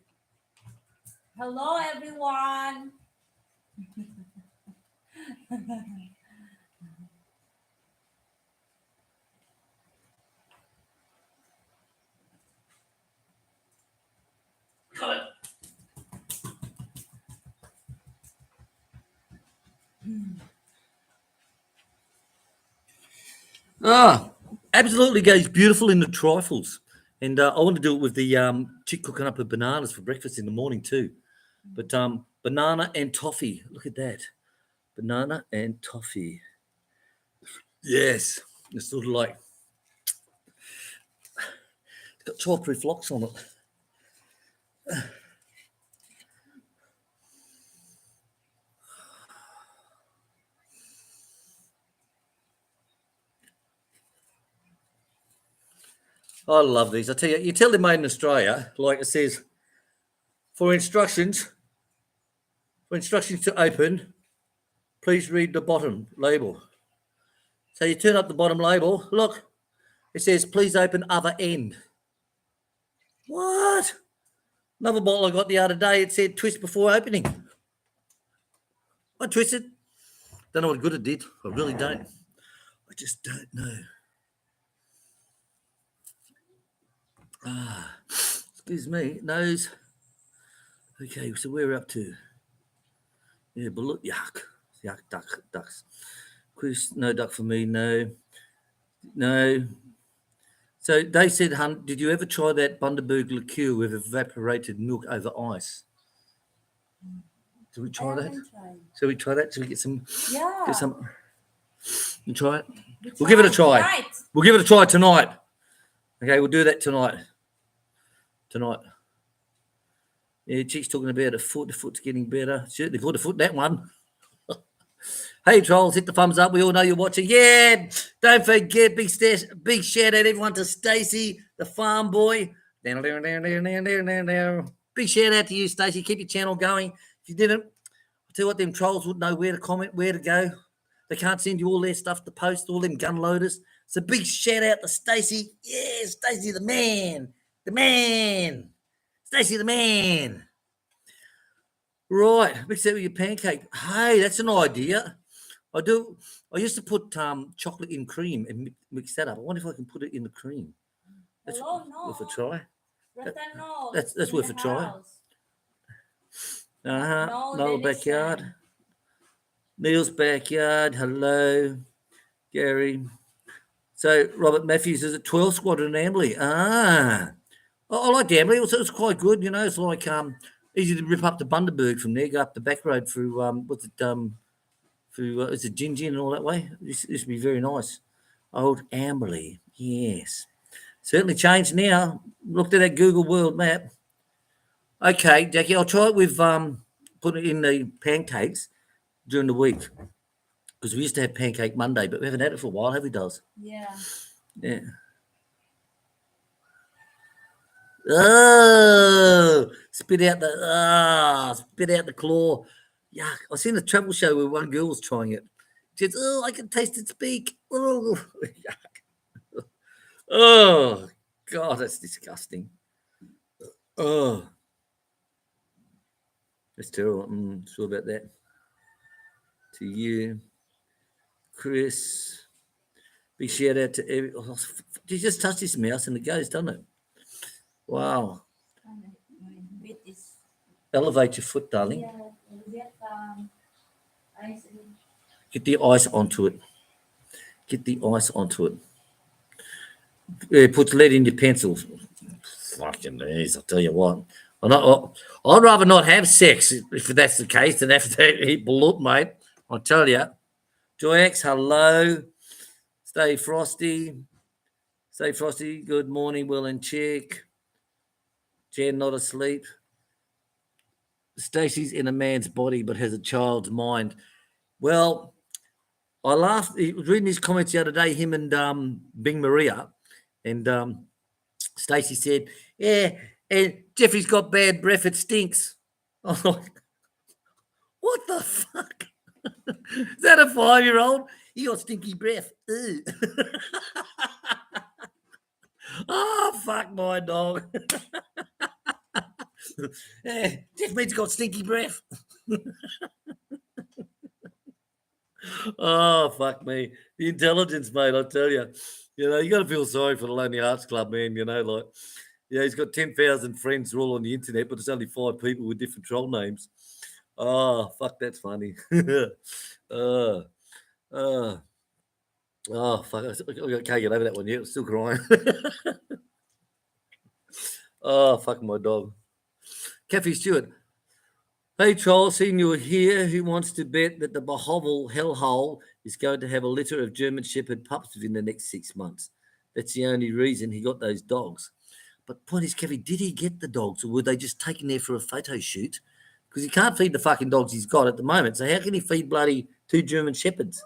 Hello, everyone. Absolutely goes beautiful in the trifles. And I want to do it with the chick cooking up her bananas for breakfast in the morning too. But banana and toffee. Look at that. Banana and toffee. Yes. It's sort of like, it's got childproof locks on it. I love these. I tell you, you tell they're made in Australia, like it says, for instructions to open, please read the bottom label. So you turn up the bottom label, look, it says, please open other end. What? Another bottle I got the other day, it said twist before opening. I twisted. Don't know what good it did. I really don't. I just don't know. Excuse me, nose. Okay, so we're up to. Yeah, but look, yuck, ducks. Chris, no duck for me, no. So they said, hun, did you ever try that Bundaberg liqueur with evaporated milk over ice? Did we try that? Shall we try that? Shall we get some? Yeah. Get some. You try it. We'll give it a try. Tonight. We'll give it a try tonight. Okay, we'll do that tonight. Yeah, chick's talking about a foot. The foot's getting better. Certainly put a foot in that one. Hey, trolls, hit the thumbs up. We all know you're watching. Yeah, don't forget, big shout out everyone to Stacey, the farm boy. Big shout out to you, Stacey. Keep your channel going. If you didn't, I'll tell you what, them trolls wouldn't know where to comment, where to go. They can't send you all their stuff to post, all them gun loaders. So big shout out to Stacey. Yeah, Stacey the man. Stacey the man. Right, mix that with your pancake. Hey, that's an idea. I do I used to put chocolate in cream and mix that up. I wonder if I can put it in the cream. That's Hello, no. worth a try. Rasta, no. That's It's in worth the a try. house. No, Denison. backyard. Neil's backyard. Hello, Gary. So Robert Matthews is at 12 Squadron Amberley. I like the Amberley. It's quite good. You know, it's like easy to rip up to Bundaberg from there. Go up the back road through through is it Gingin and all that way. This would be very nice. Old Amberley, yes, certainly changed now. Looked at that Google World Map. Okay, Jackie, I'll try it with putting it in the pancakes during the week because we used to have Pancake Monday, but we haven't had it for a while, have we, Does? Yeah. Yeah. Oh, spit out the claw. Yuck. I seen a travel show where one girl was trying it. She says, "Oh, I can taste its beak." Oh, yuck. Oh, God, that's disgusting. Oh, that's terrible. Sure about that. To you, Chris. Big shout out to every. Oh, you just touched his mouse and it goes, doesn't it? Wow. Bit is. Elevate your foot, darling. Yeah. Get ice in. Get the ice onto it. Get the ice onto it. Put lead in your pencils. Fucking knees, I'll tell you what. I'd rather not have sex if that's the case than have to eat blood, mate. I'll tell you. Joy X, hello. Stay frosty. Stay frosty. Good morning, Will and Chick. Jen not asleep. Stacey's in a man's body but has a child's mind. Well, I laughed. He was reading his comments the other day, him and Bing Maria, and Stacey said, "Yeah, and Jeffrey's got bad breath. It stinks." I'm like, "What the fuck? Is that a 5-year-old? You got stinky breath." Oh, fuck my dog. Yeah, Jeff means got stinky breath. Oh, fuck me. The intelligence, mate, I tell you. You know, you got to feel sorry for the Lonely Hearts Club, man. You know, like, yeah, he's got 10,000 friends all on the internet, but it's only 5 people with different troll names. Oh, fuck, that's funny. Oh, fuck. I can't get over that one yet. I'm still crying. Oh, fuck my dog. Kathy Stewart. Hey, troll, seeing you're here. Who wants to bet that the Bohovel hellhole is going to have a litter of German Shepherd pups within the next 6 months? That's the only reason he got those dogs. But point is, Kevin, did he get the dogs or were they just taken there for a photo shoot? Because he can't feed the fucking dogs he's got at the moment. So how can he feed bloody 2 German Shepherds?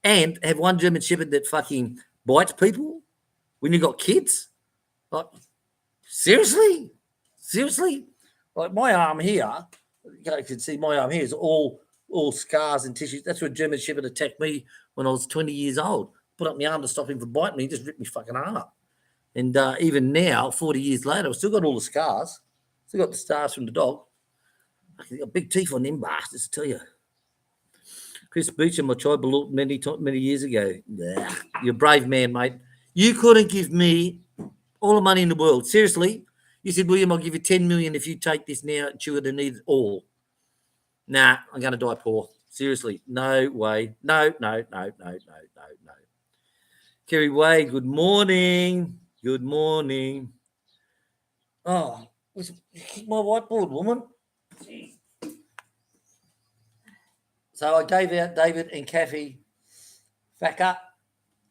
And have one German Shepherd that fucking bites people when you got kids? Like, seriously? Seriously? Like my arm here, you can see my arm here is all scars and tissues. That's where German Shepherd attacked me when I was 20 years old. Put up my arm to stop him from biting me. He just ripped me fucking arm up. And even now, 40 years later, I've still got all the scars. Still got the scars from the dog. I got big teeth on them bastards, I tell you. Chris Beecham, I tried Balut many years ago. Yeah, you're a brave man, mate. You couldn't give me all the money in the world. Seriously. You said, William, I'll give you 10 million if you take this now and chew it and eat it all. Nah, I'm going to die poor. Seriously. No way. No. Kerry Way, good morning. Good morning. Oh, kick my whiteboard, woman. Jeez. So I gave out David and Kathy Facker,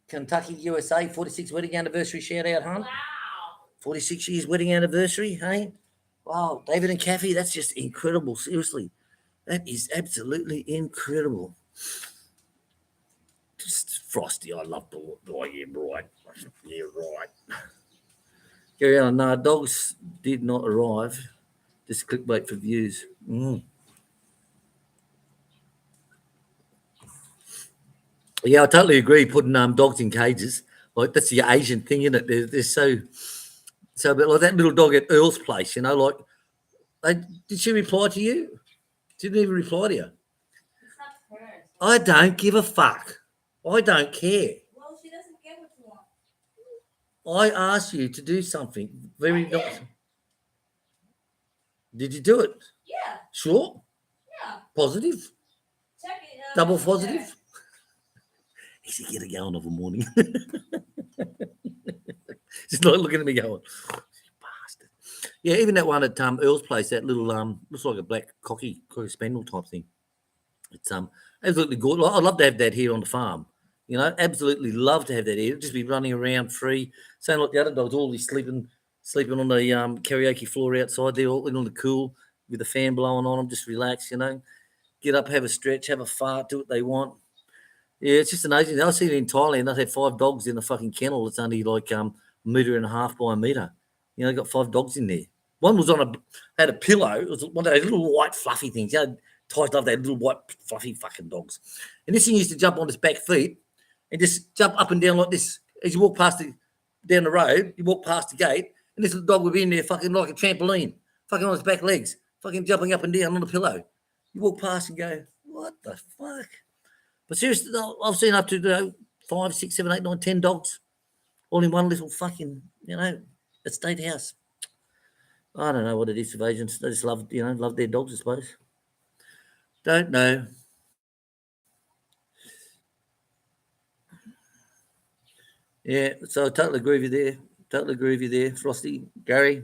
Kentucky, USA, 46 wedding anniversary shout out, hon. Wow. 46 years wedding anniversary, hey? Wow, David and Kathy, that's just incredible. Seriously, that is absolutely incredible. Just frosty. I love the yeah, right. Yeah, right. Carry on. No, dogs did not arrive. Just clickbait for views. Yeah, I totally agree. Putting dogs in cages, like that's the Asian thing, isn't it? They're so. But like that little dog at Earl's place, you know, like, did she reply to you? She didn't even reply to you. It's not hers. I don't give a fuck. I don't care. Well, she doesn't care what you want. I asked you to do something very I nice. did. Did you do it? Yeah. Sure. Yeah. Positive. Check it. Double it's there. positive. He said, get it going of a morning. Just not looking at me going, bastard. Yeah, even that one at Earl's place, that little looks like a black cocky spaniel type thing. It's absolutely good. I'd love to have that here on the farm. You know, absolutely love to have that here. It'd just be running around free, same like the other dogs, all these sleeping on the karaoke floor outside there, all in on the cool with the fan blowing on them, just relax, you know. Get up, have a stretch, have a fart, do what they want. Yeah, it's just amazing. I see it in Thailand. They have 5 dogs in the fucking kennel. It's only like a metre and a half by a metre. You know, they got 5 dogs in there. One was had a pillow. It was one of those little white fluffy things. You know, Thais love that little white fluffy fucking dogs. And this thing used to jump on its back feet and just jump up and down like this. As you walk down the road, you walk past the gate, and this little dog would be in there fucking like a trampoline, fucking on its back legs, fucking jumping up and down on the pillow. You walk past and go, what the fuck? But seriously, I've seen up to 5, 6, 7, 8, 9, 10 dogs all in one little fucking, estate house. I don't know what it is with Asians. They just love their dogs, I suppose. Don't know. Yeah, so I totally agree with you there. Frosty, Gary.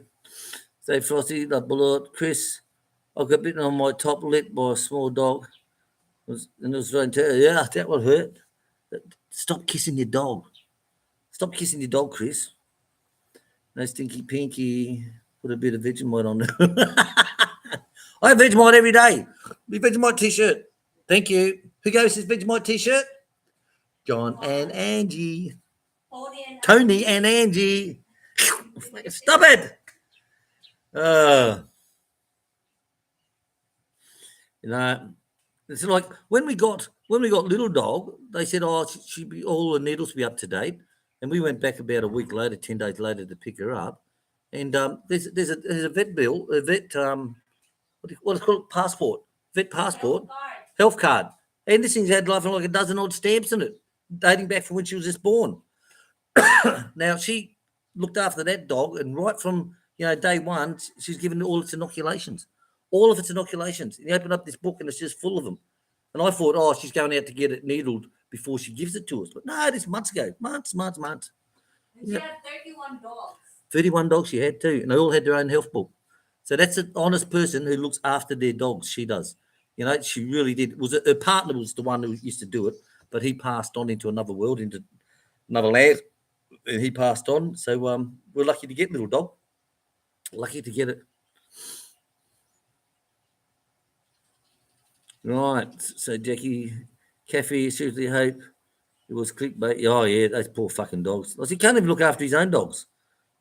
Say Frosty, the bullet, Chris. I got bitten on my top lip by a small dog. And it was trying to, yeah, that would hurt. Stop kissing your dog. Stop kissing your dog, Chris. No stinky pinky. Put a bit of Vegemite on there. I have Vegemite every day. My Vegemite t-shirt. Thank you. Who goes this Vegemite t-shirt? John and Angie. Tony and Angie. Stop it. It's like when we got little dog, they said, oh, she'd be all the needles be up to date. And we went back about a week later, 10 days later to pick her up. And there's a vet bill, a vet what is it called? Passport. Vet passport. Health card. And this thing's had like a dozen odd stamps in it, dating back from when she was just born. Now she looked after that dog, and right from day one, she's given all its inoculations. All of its inoculations. And you open up this book and it's just full of them. And I thought, oh, she's going out to get it needled before she gives it to us. But no, this months ago. Months. And she had 31 dogs. 31 dogs she had too. And they all had their own health book. So that's an honest person who looks after their dogs. She does. She really did. Her partner was the one who used to do it, but he passed on into another world, into another land. And he passed on. So we're lucky to get little dog. Lucky to get it. Right. So Jackie, Cafe, seriously hope it was clickbait. Oh yeah, those poor fucking dogs. He can't even look after his own dogs.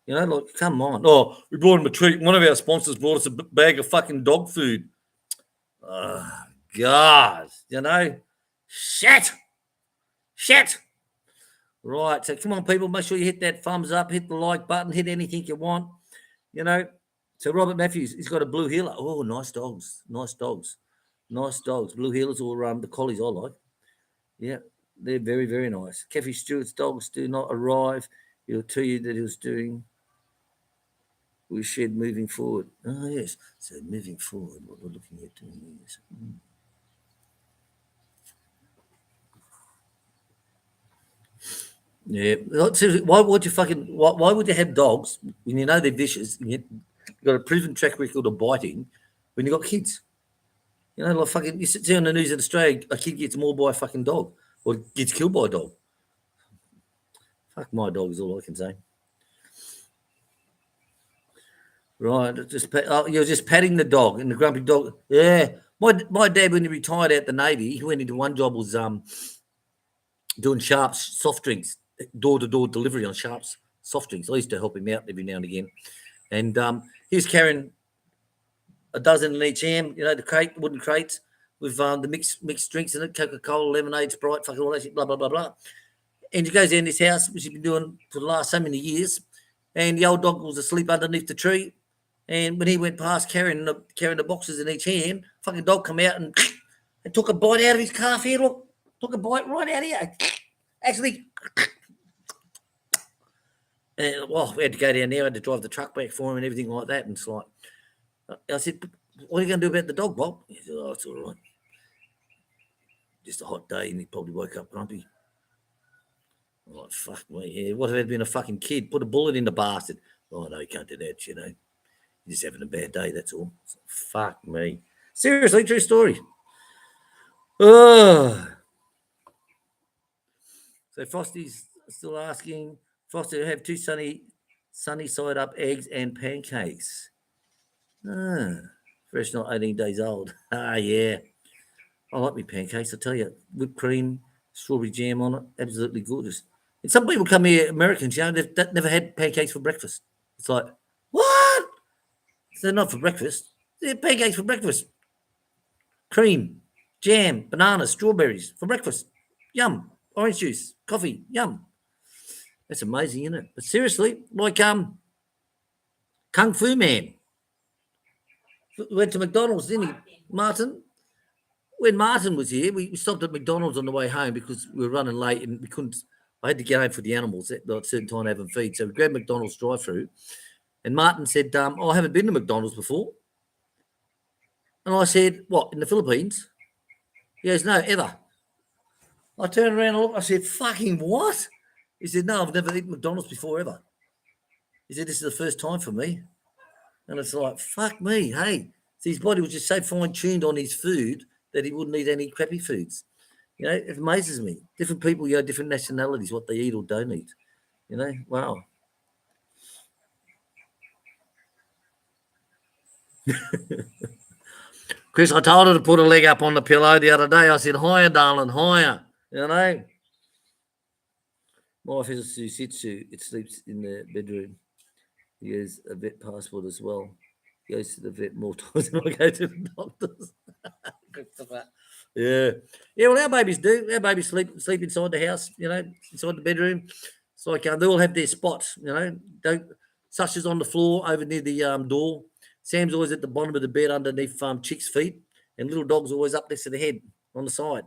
Come on. Oh, we brought him a treat. One of our sponsors brought us a bag of fucking dog food. Oh, God. Shit. Right. So come on, people. Make sure you hit that thumbs up, hit the like button, hit anything you want. So Robert Matthews, he's got a blue heeler. Oh, nice dogs. Blue heelers or the collies I like. Yeah, they're very, very nice. Kathy Stewart's dogs do not arrive. He'll tell you that he was doing we shed moving forward. Oh, yes. So moving forward, what we're looking at doing is. Yeah. Seriously, why would you have dogs when you know they're vicious and you've got a proven track record of biting when you've got kids? You sit there on the news in Australia, a kid gets mauled by a fucking dog or gets killed by a dog. Fuck my dog is all I can say. Right, you're just patting the dog and the grumpy dog. Yeah, my dad, when he retired out the Navy, he went into one job was doing Sharps soft drinks, door-to-door delivery on Sharps soft drinks. I used to help him out every now and again, and he was carrying a dozen in each hand, the wooden crates with the mixed drinks in it, Coca-Cola, lemonade, Sprite, fucking all that shit, blah blah blah blah. And he goes down this house, which he's been doing for the last so many years, and the old dog was asleep underneath the tree. And when he went past carrying the boxes in each hand, fucking dog come out and took a bite out of his calf here. Look, took a bite right out of here. Actually, well, we had to go down there. I had to drive the truck back for him and everything like that. And it's like, I said, what are you going to do about the dog, Bob? He said, oh, it's all right. Just a hot day, and he probably woke up grumpy. I'm like, fuck me, yeah. What if it had been a fucking kid? Put a bullet in the bastard. Oh, no, you can't do that, you know. You're just having a bad day, that's all. So, fuck me. Seriously, true story. Oh. So Frosty's still asking, Frosty have 2 sunny side up eggs and pancakes. Fresh, not 18 days old. Ah, yeah. I like me pancakes, I tell you. Whipped cream, strawberry jam on it, absolutely gorgeous. And some people come here, Americans, you know, they've never had pancakes for breakfast. It's like, what? They're not for breakfast. They're pancakes for breakfast. Cream, jam, bananas, strawberries for breakfast. Yum. Orange juice, coffee, yum. That's amazing, isn't it? But seriously, like Kung Fu Man went to McDonald's, didn't he, Martin? When Martin was here, we stopped at McDonald's on the way home because we were running late and we couldn't. I had to get home for the animals at a certain time to have them feed. So we grabbed McDonald's drive-through, and Martin said, I haven't been to McDonald's before. And I said, what, in the Philippines? He goes, no, ever. I turned around and looked, I said, fucking what? He said, no, I've never eaten McDonald's before, ever. He said, this is the first time for me. And it's like, fuck me, hey. So his body was just so fine-tuned on his food that he wouldn't eat any crappy foods. You know, it amazes me. Different people, you know, different nationalities, what they eat or don't eat. You know, wow. Chris, I told her to put a leg up on the pillow the other day. I said, higher, darling, higher. You know. My wife has a Shih Tzu. It sleeps in the bedroom. He has a vet passport as well. He goes to the vet more times than I go to the doctors. Yeah. Yeah, well, our babies do. Our babies sleep inside the house, you know, inside the bedroom. It's like they all have their spots, you know. Sasha's on the floor over near the door. Sam's always at the bottom of the bed underneath Chick's feet. And little dog's always up next to the head on the side.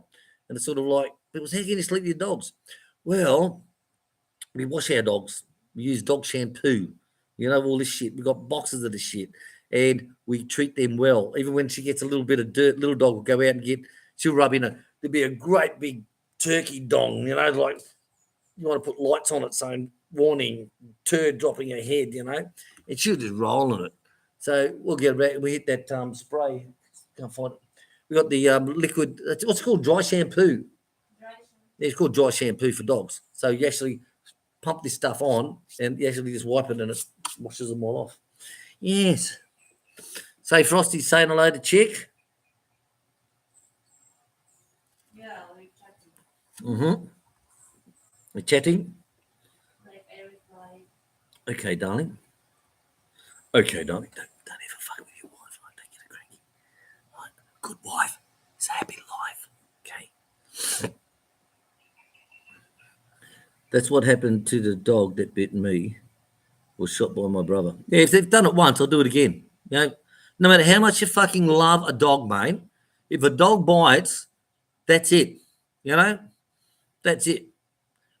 And it's sort of like, people say, how can you sleep with your dogs? Well, we wash our dogs. We use dog shampoo. You know, all this shit. We've got boxes of this shit. And we treat them well. Even when she gets a little bit of dirt, little dog will go out and she'll rub in there'll be a great big turkey dong, you know, like you want to put lights on it saying, warning, turd dropping her head, you know, and she'll just roll on it. So we'll get back, we hit that spray. Can't find it. We got the liquid, what's it called? Dry shampoo. It's called dry shampoo for dogs. So you actually pump this stuff on and you actually just wipe it and it washes them all off. Yes. Say Frosty's saying hello to Chick. Yeah, we're chatting. Mm-hmm. We're chatting. Like I replied. Okay, darling. Okay, darling. Don't ever fuck with your wife. Right? Don't get a cranky. Right? Good wife. It's a happy life. Okay. That's what happened to the dog that bit me. Was shot by my brother. Yeah, if they've done it once, I'll do it again. You know, no matter how much you fucking love a dog, mate, if a dog bites, that's it. You know, that's it.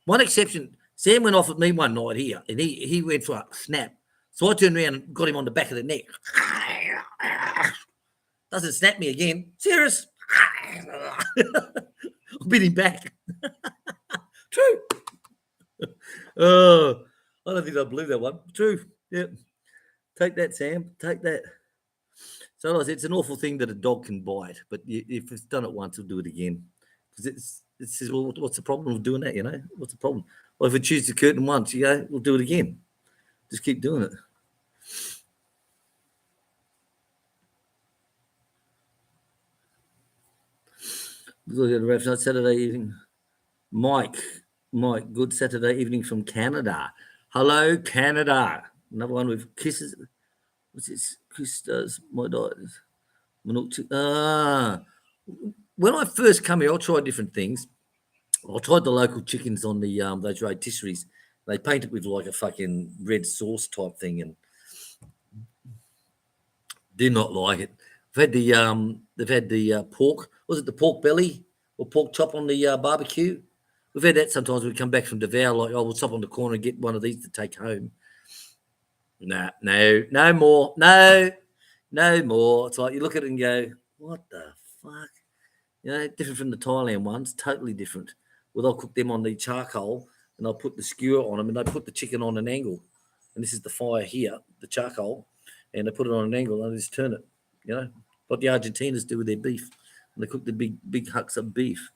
One exception, Sam went off at me one night here, and he went for a snap. So I turned around and got him on the back of the neck. Doesn't snap me again. Serious. I bit him back. True. Oh, I don't think I believe that one. True. Yep. Take that, Sam. Take that. So it's an awful thing that a dog can bite, but if it's done it once, we'll do it again. Because it's well, what's the problem with doing that? You know, what's the problem? Well, if we choose the curtain once, you go, we'll do it again. Just keep doing it. Look at the refs on Saturday evening. Mike, good Saturday evening from Canada. Hello, Canada. Another one with kisses. What's this? Chris does my daughters. When I first come here, I tried different things. I tried the local chickens on the those rotisseries. They paint it with like a fucking red sauce type thing, and do not like it. They've had the pork. Was it the pork belly or pork chop on the barbecue? We've had that sometimes. We come back from Davao, like, oh, we'll stop on the corner and get one of these to take home. Nah, no more. No more. It's like you look at it and go, what the fuck? You know, different from the Thailand ones, totally different. Well, they'll cook them on the charcoal and they'll put the skewer on them and they put the chicken on an angle. And this is the fire here, the charcoal, and they put it on an angle and they just turn it, you know, what the Argentinas do with their beef. And they cook the big hucks of beef.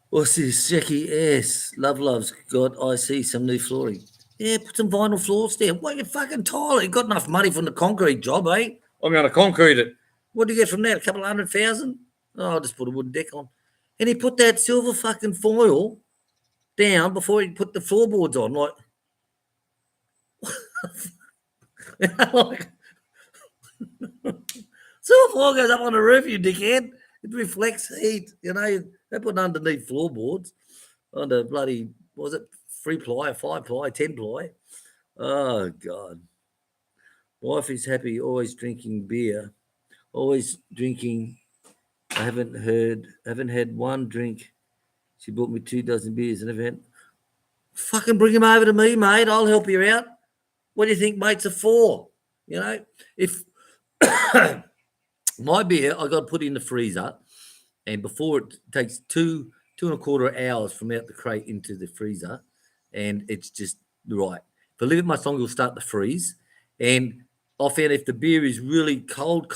What's this? Jackie S. Love's got, I see some new flooring. Yeah, put some vinyl floors there. What, you fucking Tyler? You got enough money from the concrete job, eh? I'm going to concrete it. What do you get from that? A couple of 100,000? Oh, I'll just put a wooden deck on. And he put that silver fucking foil down before he put the floorboards on. Like, like silver foil goes up on the roof, you dickhead. It reflects heat, you know. They put it underneath floorboards on the bloody, was it 3-ply, 5-ply, 10-ply? Oh, God. Wife is happy, always drinking beer, always drinking. I haven't had one drink. She bought me 2 dozen beers and I've had. Fucking bring him over to me, mate. I'll help you out. What do you think mates are for? You know, if my beer, I got to put in the freezer, and before it takes 2.25 hours from out the crate into the freezer, and it's just right. If I leave it much longer, it'll start to freeze. And I found if the beer is really cold,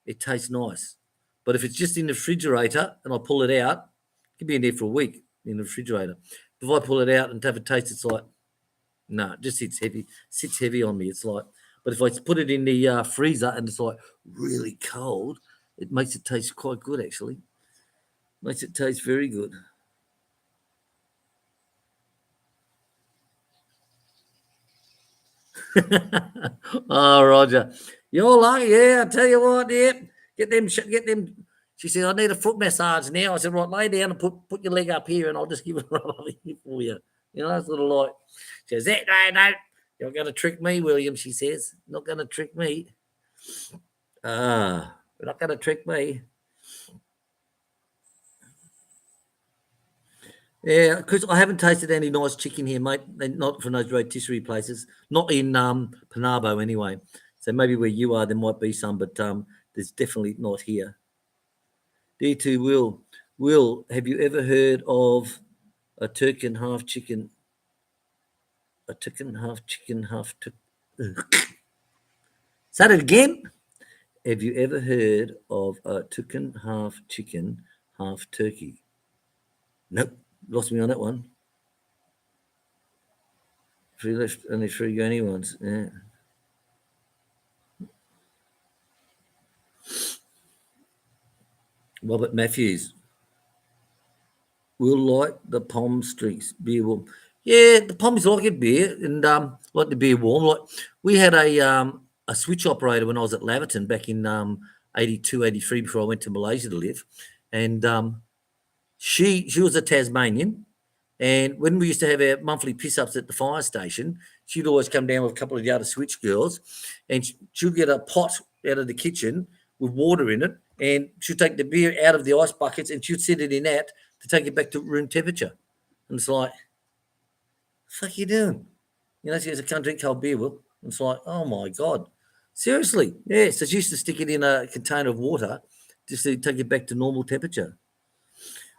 it tastes nice. But if it's just in the refrigerator and I pull it out, it can be in there for a week in the refrigerator. If I pull it out and have a taste, it's like, no, it just sits heavy on me. It's like, but if I put it in the freezer and it's like really cold, it makes it taste quite good, actually. Makes it taste very good. Oh, Roger. You're lucky, yeah. I tell you what, yeah. Get them. She said, I need a foot massage now. I said, right, lay down and put your leg up here and I'll just give it a rub here for you. You know, that's sort of like, she says, no, you're going to trick me, William, she says. Not going to trick me. You're not going to trick me. Yeah, because I haven't tasted any nice chicken here, mate. Not from those rotisserie places. Not in Panabo, anyway. So maybe where you are, there might be some, but there's definitely not here. D2 Will, have you ever heard of a turkey and half chicken? A chicken, half turkey. Say it again. Have you ever heard of a chicken, half turkey? Nope, lost me on that one. Three left, only 3 going ones. Yeah. Robert Matthews. Will like the Palm Streaks beer warm. Yeah, the Palms like it beer and like the beer warm. Like we had a switch operator when I was at Laverton back in 82, 83 before I went to Malaysia to live. And she was a Tasmanian. And when we used to have our monthly piss-ups at the fire station, she'd always come down with a couple of the other switch girls and she'd get a pot out of the kitchen with water in it and she'd take the beer out of the ice buckets and she'd sit it in that to take it back to room temperature. And it's like, the fuck you doing? You know, she goes, I can't drink cold beer, Will. And it's like, oh my God. Seriously. Yeah, so she used to stick it in a container of water just to take it back to normal temperature.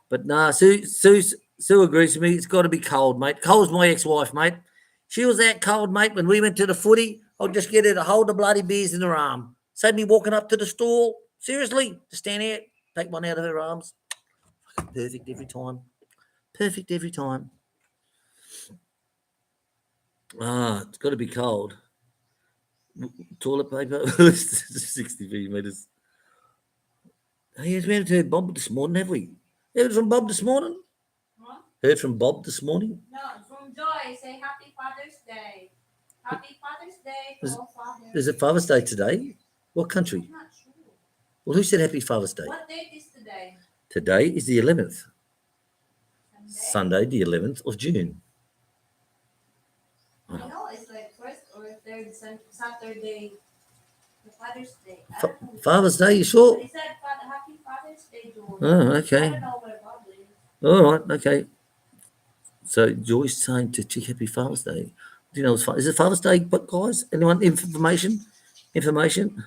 But nah, Sue agrees with me. It's got to be cold, mate. Cole's my ex-wife, mate. She was that cold, mate. When we went to the footy, I'll just get her to hold the bloody beers in her arm. Save me walking up to the stall. Seriously, just stand there, take one out of her arms. Perfect every time. Perfect every time. It's got to be cold. Toilet paper, 60 meters. Hey, we haven't heard Bob this morning, have we? Heard from Bob this morning? Huh? Heard from Bob this morning? No, from Joy. Say Happy Father's Day. Happy Father's Day to all fathers. Is it Father's Day today? What country? I'm not sure. Well, who said Happy Father's Day? What date is today? Today is the 11th. Sunday, the 11th of June. I know it's like 1st or 3rd. Saturday, the Father's Day. I don't know. Father's Day, you But sure? he said Happy Father's Day, George. Oh, I okay. don't know where Bob is. All right, okay. So Joyce saying to Chick Happy Father's Day. Do you know it's is it Father's Day, but guys? Anyone information? Information?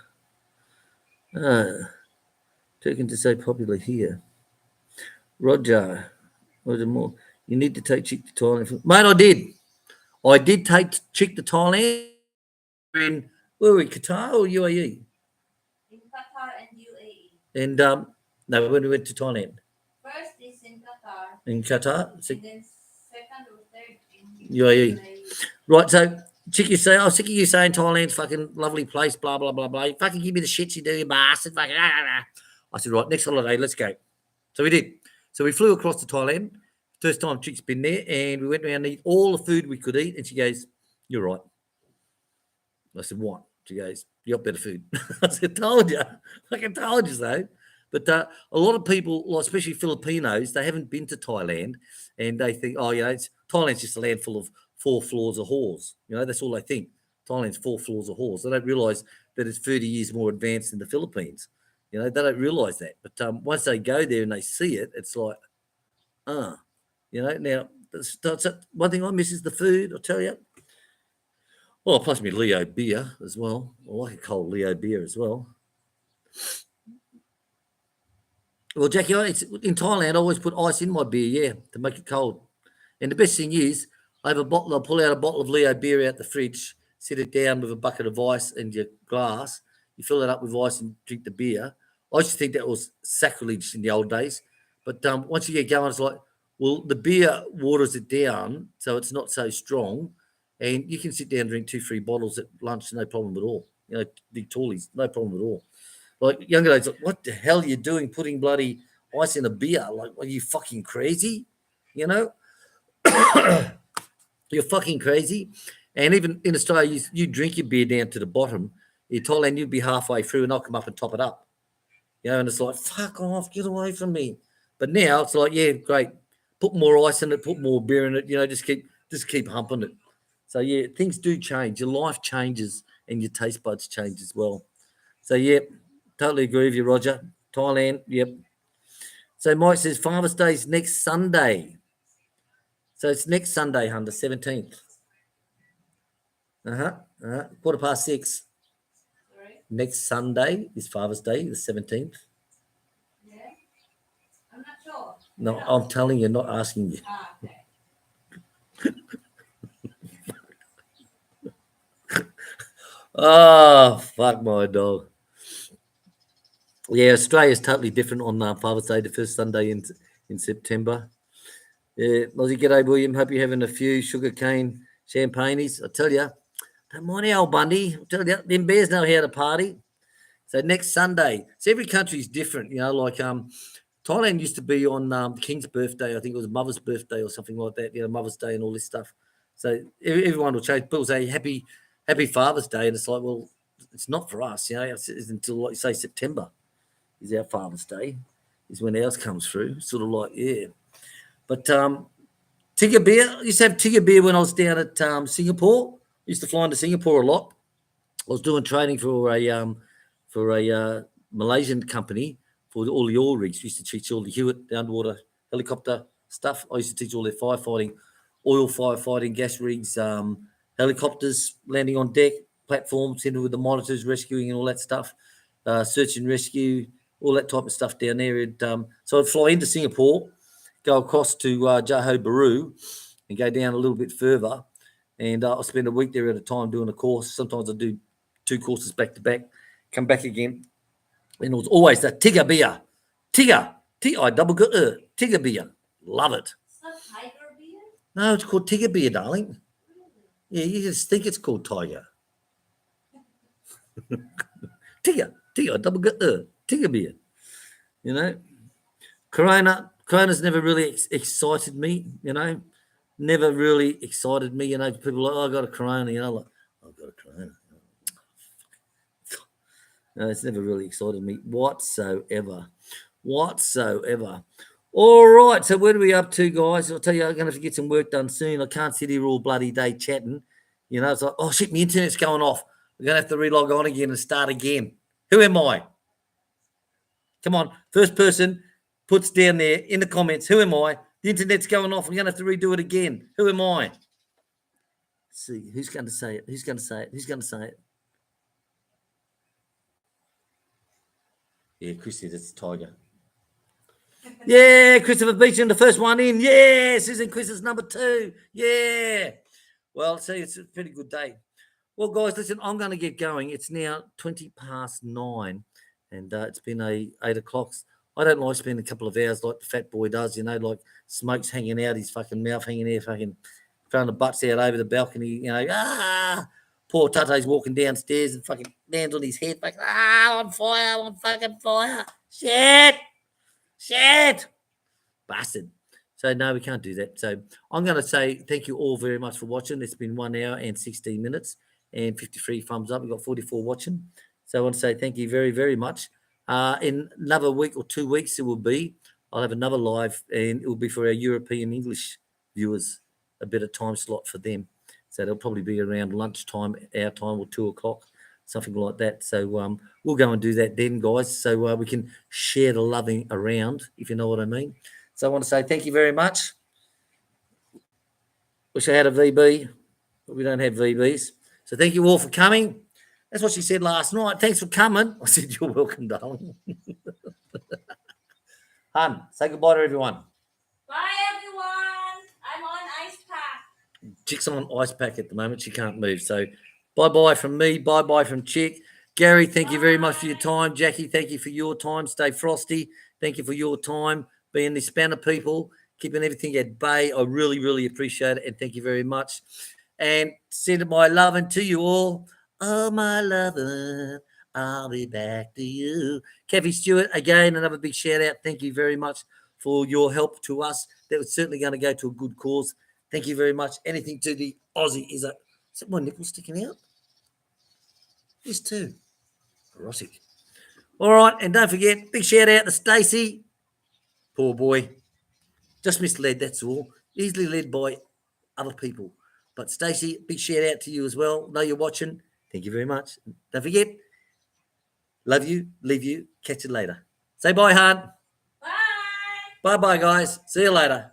Taken to say popular here. Roger. Roger Moore. You need to take Chick to Thailand. Mate, I did. I did take Chick to Thailand. In where were we, Qatar or UAE? In Qatar and UAE. And no, when we went to Thailand. First is in Qatar. In Qatar? And then second or third in UAE. UAE. Right, so Chick, you say, I'm sick of you saying Thailand's fucking lovely place, blah, blah, blah, blah. You fucking give me the shits you do, you bastard. Fucking, I said, right, next holiday, let's go. So we did. So we flew across to Thailand. First time Chick's been there, and we went around and eat all the food we could eat. And she goes, you're right. I said, what? She goes, you got better food. I said, told you. Fucking told you so. But a lot of people, like especially Filipinos, they haven't been to Thailand, and they think, oh, Thailand's just a land full of 4 floors of whores. That's all they think. Thailand's 4 floors of whores. They don't realise that it's 30 years more advanced than the Philippines. They don't realise that. But once they go there and they see it, it's like, now, that's one thing I miss is the food, I'll tell you. Well, plus me Leo beer as well. I like a cold Leo beer as well. Well, Jackie, in Thailand, I always put ice in my beer, to make it cold. And the best thing is, I'll pull out a bottle of Leo beer out the fridge, sit it down with a bucket of ice and your glass. You fill it up with ice and drink the beer. I used to think that was sacrilege in the old days. But once you get going, it's like, well, the beer waters it down so it's not so strong. And you can sit down and drink 2-3 bottles at lunch, no problem at all. Big tallies, no problem at all. Like younger days, like, what the hell are you doing putting bloody ice in a beer? Like, are you fucking crazy? You're fucking crazy. And even in Australia, you drink your beer down to the bottom. In Thailand, you'd be halfway through and I'll come up and top it up. And it's like, fuck off, get away from me. But now it's like, yeah, great. Put more ice in it, put more beer in it, just keep humping it. So yeah, things do change. Your life changes and your taste buds change as well. So yeah, totally agree with you, Roger. Thailand, yep. So Mike says Father's Day's next Sunday. So it's next Sunday, Hunter, 17th. 6:15. Sorry? Next Sunday is Father's Day, the 17th. Yeah. I'm not sure. No, I'm telling you, not asking you. Okay. Oh, fuck my dog. Yeah, Australia's totally different on Father's Day, the first Sunday in September. Yeah, Aussie, g'day, William. Hope you're having a few sugarcane champagnes. I tell you, don't mind the old Bundy. I tell you, them bears know how to party. So next Sunday, so every country's different, like Thailand used to be on the King's birthday. I think it was Mother's birthday or something like that, Mother's Day and all this stuff. So everyone will change. People say happy Father's Day. And it's like, well, it's not for us, it's until, like you say, September is our Father's Day, is when ours comes through. Sort of like, yeah. But Tigger beer, I used to have Tigger beer when I was down at Singapore. I used to fly into Singapore a lot. I was doing training for a Malaysian company for all the oil rigs. We used to teach all the Hewitt, the underwater helicopter stuff. I used to teach all their firefighting, oil firefighting, gas rigs, helicopters landing on deck, platforms, in with the monitors, rescuing and all that stuff, search and rescue, all that type of stuff down there. And, so I'd fly into Singapore, go across to Johor Bahru and go down a little bit further. And I'll spend a week there at a time doing a course. Sometimes I do 2 courses back to back, come back again. And it was always that Tigger beer. Tigger. T-I-double-G-E. Tigger beer. Love it. It's not tiger beer? No, it's called Tigger beer, darling. Yeah, you just think it's called Tiger. Tigger. T-I-double-G-E. Tigger beer. Corona's never really excited me, Never really excited me, People are like, oh, I got a Corona, like, I've got a Corona. No, it's never really excited me whatsoever. All right, so where are we up to, guys? I'll tell you, I'm going to have to get some work done soon. I can't sit here all bloody day chatting You know, it's like, oh shit, my internet's going off. We're gonna have to relog on again and start again. Who am I? Come on, first person puts down there in the comments, who am I? The internet's going off. We're gonna have to redo it again. Who am I? Let's see, who's going to say it? Who's going to say it? Who's going to say it? Yeah, Chris said it's Tiger. Yeah, Christopher Beecham, the first one in. Yeah, Susan Chris is number 2. Yeah. Well, see, it's a pretty good day. Well, guys, listen, I'm going to get going. It's now 9:20, and it's been 8 o'clock. I don't like spending a couple of hours like the fat boy does, you know, like smoke's hanging out, his fucking mouth hanging out, fucking throwing the butts out over the balcony, you know, poor Tate's walking downstairs and fucking lands on his head, fucking, on fire, on fucking fire. Shit. Bastard. So, no, we can't do that. So, I'm going to say thank you all very much for watching. It's been 1 hour and 16 minutes and 53 thumbs up. We've got 44 watching. So, I want to say thank you very, very much. In another week or 2 weeks, I'll have another live, and it will be for our European English viewers, a better time slot for them. So, they'll probably be around lunchtime, our time, or 2 o'clock, something like that. So, we'll go and do that then, guys, so we can share the loving around, if you know what I mean. So I want to say thank you very much. Wish I had a VB, but we don't have VBs. So thank you all for coming. That's what she said last night. Thanks for coming. I said, you're welcome, darling. Hun, say goodbye to everyone. Bye, everyone. I'm on ice pack. Chick's on ice pack at the moment. She can't move. So bye-bye from me. Bye-bye from Chick. Gary, thank you very much for your time. Jackie, thank you for your time. Stay frosty. Thank you for your time. Being the spanner people, keeping everything at bay. I really, really appreciate it. And thank you very much. And send my loving to you all. Oh, my loving, I'll be back to you. Kathy Stewart, again, another big shout out. Thank you very much for your help to us. That was certainly going to go to a good cause. Thank you very much. Anything to the Aussie. Is that my nipple sticking out? This too. Erotic. All right. And don't forget, big shout out to Stacey. Poor boy. Just misled, that's all. Easily led by other people. But Stacey, big shout out to you as well. Know you're watching. Thank you very much. Don't forget, love you, leave you, catch you later. Say bye, hon. Bye. Bye-bye, guys. See you later.